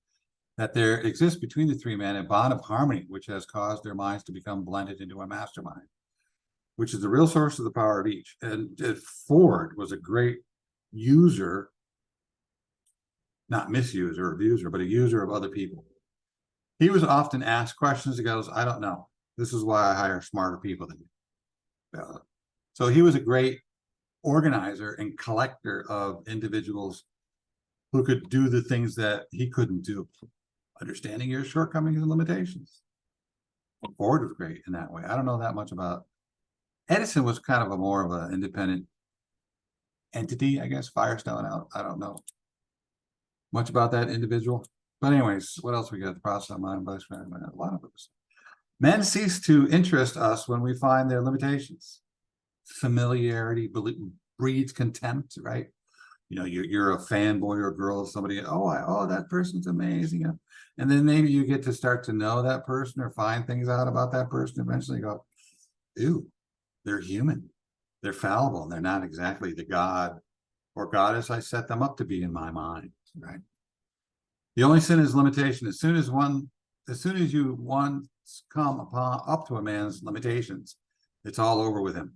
that there exists between the three men a bond of harmony which has caused their minds to become blended into a mastermind, which is the real source of the power of each. And Ford was a great user, not misuser or abuser, but a user of other people. He was often asked questions. He goes, I don't know. This is why I hire smarter people than you. So he was a great organizer and collector of individuals who could do the things that he couldn't do, understanding your shortcomings and limitations. Ford was great in that way. I don't know that much about Edison. Was kind of a more of an independent entity, I guess. Firestone, I don't know much about that individual. But anyways, what else we got? The process of mind, a lot of those. Men cease to interest us when we find their limitations. Familiarity breeds contempt, right? You're a fanboy or a girl of somebody. Oh, that person's amazing. And then maybe you get to start to know that person or find things out about that person. Eventually you go, ew, they're human. They're fallible. And they're not exactly the God or goddess I set them up to be in my mind, right? The only sin is limitation. As soon as you once come up to a man's limitations, it's all over with him.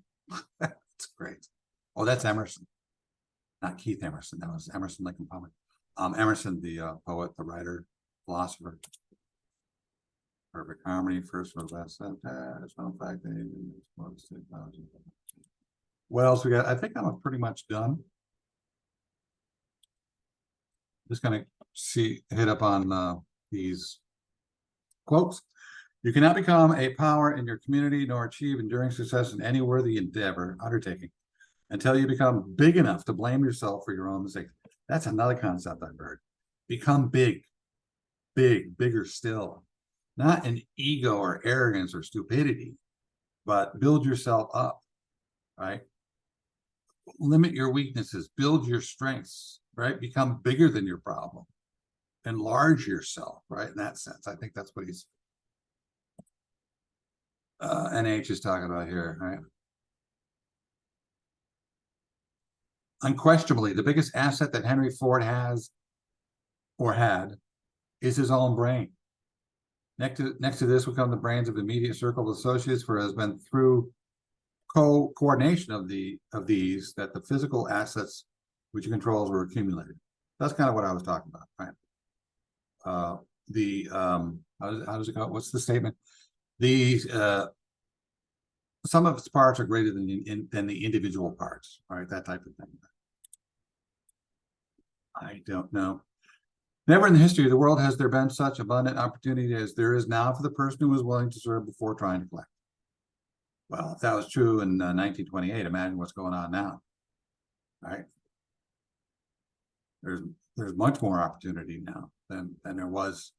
That's great. Oh, that's Emerson, not Keith Emerson. That was Emerson, Lake and Palmer. Emerson, the poet, the writer, philosopher. Perfect harmony, first or last. What else we got? I think I'm pretty much done. Just gonna hit up on these quotes. You cannot become a power in your community nor achieve enduring success in any worthy endeavor undertaking until you become big enough to blame yourself for your own mistakes. That's another concept I've heard. Become bigger still. Not an ego or arrogance or stupidity, but build yourself up, right? Limit your weaknesses, build your strengths, right? Become bigger than your problem. Enlarge yourself, right? In that sense, I think that's what he's NH is talking about here, right? Unquestionably, the biggest asset that Henry Ford has or had is his own brain. Next to this will come the brains of the immediate circle of associates, for it has been through coordination of these that the physical assets which he controls were accumulated. That's kind of what I was talking about, right? How does it go? What's the statement? Some of its parts are greater than the individual parts, right? That type of thing. I don't know. Never in the history of the world has there been such abundant opportunity as there is now for the person who is willing to serve before trying to collect. Well, if that was true in 1928, imagine what's going on now, right? There's much more opportunity now than there was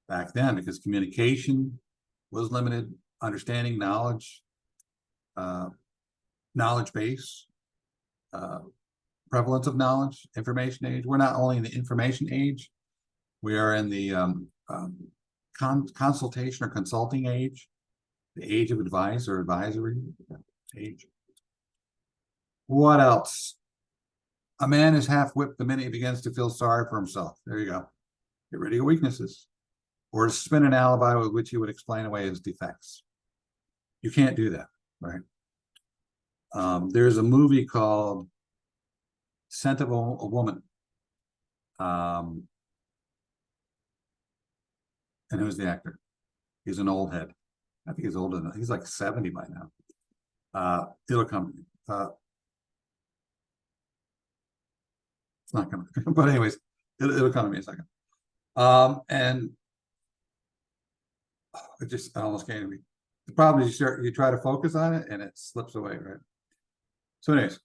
back then, because communication was limited, understanding, knowledge, knowledge base, prevalence of knowledge, information age. We're not only in the information age, we are in the consultation or consulting age, the age of advice or advisory age. What else? A man is half whipped the minute he begins to feel sorry for himself. There you go. Get rid of your weaknesses. Or to spin an alibi with which he would explain away his defects. You can't do that, right? There's a movie called Scent of a Woman. And who's the actor? He's an old head. I think he's older than that. He's like 70 by now. It'll come. It's not coming. But anyways, It'll come to me in a second. And it almost came to me. The problem is you try to focus on it and it slips away, right? So anyways,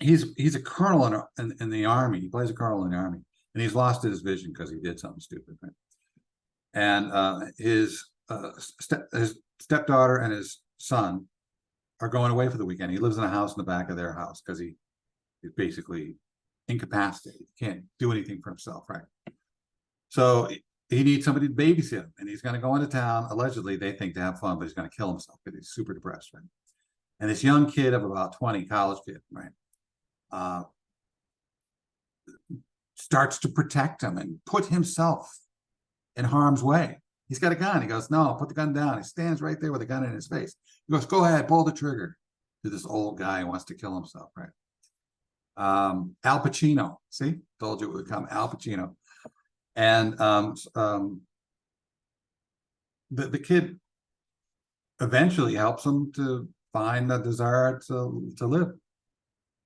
he's a colonel in the army. He plays a colonel in the army, and he's lost his vision because he did something stupid, right? And his stepdaughter and his son are going away for the weekend. He lives in a house in the back of their house because he's basically incapacitated. He can't do anything for himself, right? So he needs somebody to babysit him, and he's going to go into town. Allegedly, they think to have fun, but he's going to kill himself because he's super depressed, right? And this young kid of about 20, college kid, right, starts to protect him and put himself in harm's way. He's got a gun. He goes, no, put the gun down. He stands right there with a gun in his face. He goes, go ahead, pull the trigger, to this old guy who wants to kill himself, right? Al Pacino, see, told you it would come, Al Pacino. And the kid eventually helps him to find the desire to live.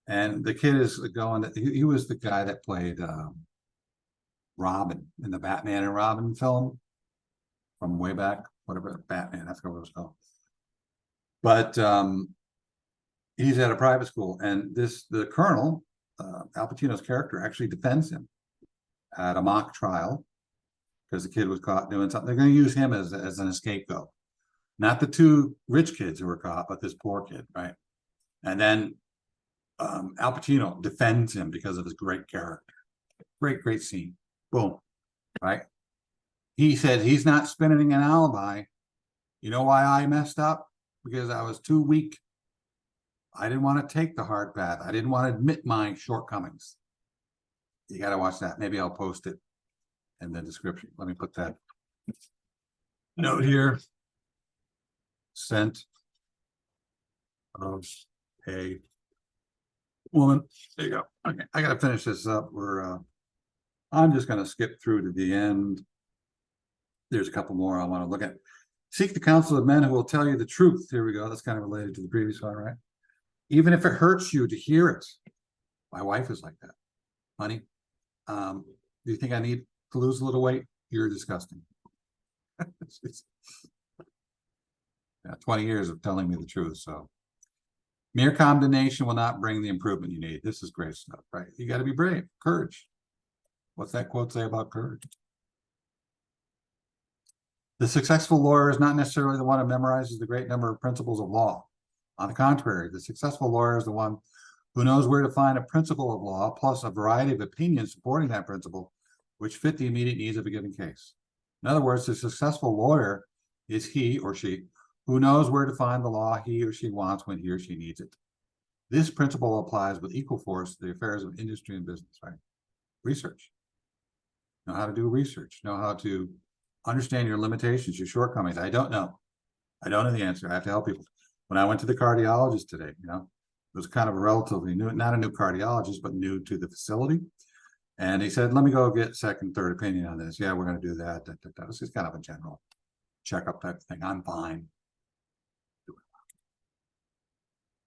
And the kid is going, he was the guy that played Robin in the Batman and Robin film from way back, whatever, Batman, I forgot what it was called. But he's at a private school, and the colonel, Al Pacino's character, actually defends him at a mock trial because the kid was caught doing something. They're going to use him as an scapegoat, not the two rich kids who were caught, but this poor kid, right? And then Al Pacino defends him because of his great character. Great scene. Boom, right? He said he's not spinning an alibi. You know why I messed up? Because I was too weak. I didn't want to take the hard path. I didn't want to admit my shortcomings. You got to watch that. Maybe I'll post it in the description. Let me put that note here. Scent of a woman. There you go. Okay, I got to finish this up. I'm just going to skip through to the end. There's a couple more I want to look at. Seek the counsel of men who will tell you the truth. Here we go. That's kind of related to the previous one, right? Even if it hurts you to hear it. My wife is like that. Honey, do you think I need to lose a little weight? You're disgusting. Yeah, 20 years of telling me the truth. So mere condemnation will not bring the improvement you need. This is great stuff, right? You got to be brave. Courage. What's that quote say about courage? The successful lawyer is not necessarily the one who memorizes the great number of principles of law. On the contrary, the successful lawyer is the one who knows where to find a principle of law, plus a variety of opinions supporting that principle, which fit the immediate needs of a given case. In other words, the successful lawyer is he or she who knows where to find the law he or she wants when he or she needs it. This principle applies with equal force to the affairs of industry and business, right? Research. Know how to do research. Know how to understand your limitations, your shortcomings. I don't know. I don't know the answer. I have to help people. When I went to the cardiologist today, it was kind of a relatively new, not a new cardiologist, but new to the facility. And he said, let me go get second, third opinion on this. Yeah, we're going to do that. This is kind of a general checkup type of thing. I'm fine.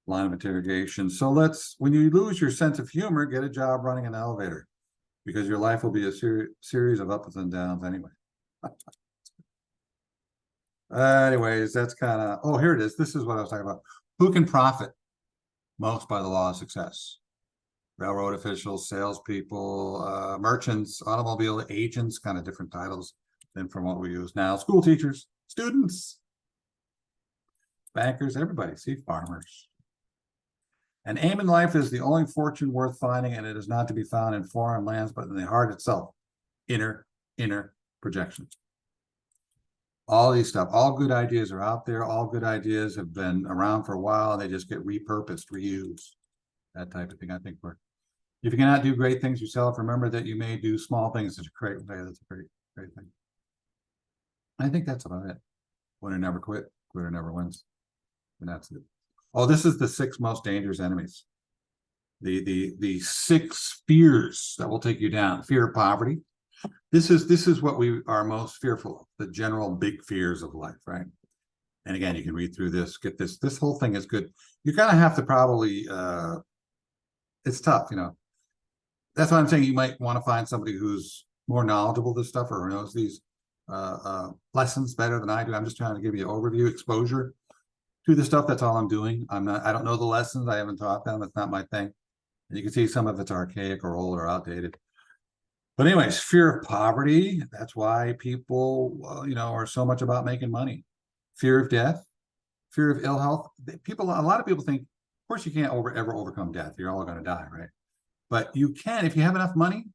Line of interrogation. So when you lose your sense of humor, get a job running an elevator, because your life will be a series of ups and downs anyway. Anyways, that's kind of, oh, here it is. This is what I was talking about. Who can profit most by the law of success? Railroad officials, salespeople, merchants, automobile agents, kind of different titles than from what we use now. School teachers, students, bankers, everybody. See, farmers. An aim in life is the only fortune worth finding, and it is not to be found in foreign lands, but in the heart itself. Inner projection. All these stuff, all good ideas are out there. All good ideas have been around for a while, and they just get repurposed, reused, that type of thing. I think if you cannot do great things yourself, remember that you may do small things in a great way. That's a great thing. I think that's about it. Winner never quit, quitter never wins. And that's it. Oh, this is the 6 most dangerous enemies. The 6 fears that will take you down. Fear of poverty. This is what we are most fearful of, the general big fears of life, right? And again, you can read through this, get this. This whole thing is good. You're gonna have to probably it's tough, that's why I'm saying you might want to find somebody who's more knowledgeable of this stuff or knows these lessons better than I do. I'm just trying to give you overview exposure to the stuff. That's all I'm doing. I don't know the lessons. I haven't taught them. It's not my thing. And you can see some of it's archaic or old or outdated. But anyways, fear of poverty. That's why people, are so much about making money. Fear of death, fear of ill health. A lot of people think, of course, you can't ever overcome death. You're all going to die, right? But you can, if you have enough money,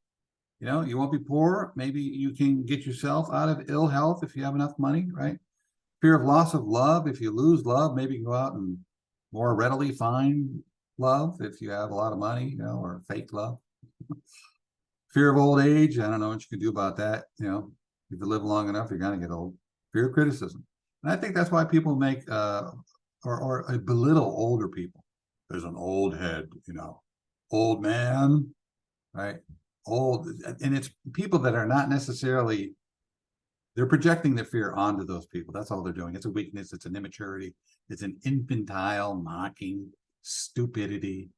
you won't be poor. Maybe you can get yourself out of ill health if you have enough money, right? Fear of loss of love. If you lose love, maybe you can go out and more readily find love if you have a lot of money, or fake love. Fear of old age. I don't know what you can do about that. If you live long enough, you're going to get old. Fear of criticism. And I think that's why people make or belittle older people. There's an old head, old man, right? Old, and it's people that are not necessarily, they're projecting their fear onto those people. That's all they're doing. It's a weakness. It's an immaturity. It's an infantile, mocking, stupidity,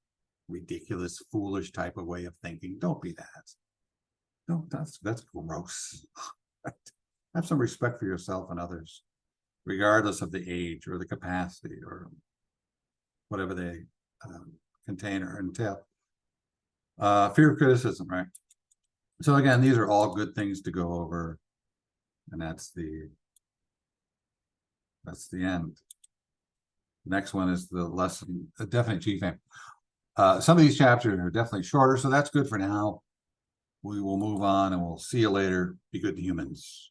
ridiculous, foolish type of way of thinking. Don't be that. No, that's gross. Have some respect for yourself and others, regardless of the age or the capacity or whatever they contain or entail. Fear of criticism, right? So again, these are all good things to go over, and that's the end. The next one is the lesson, definitely achievement. Some of these chapters are definitely shorter, so that's good for now. We will move on, and we'll see you later. Be good to humans.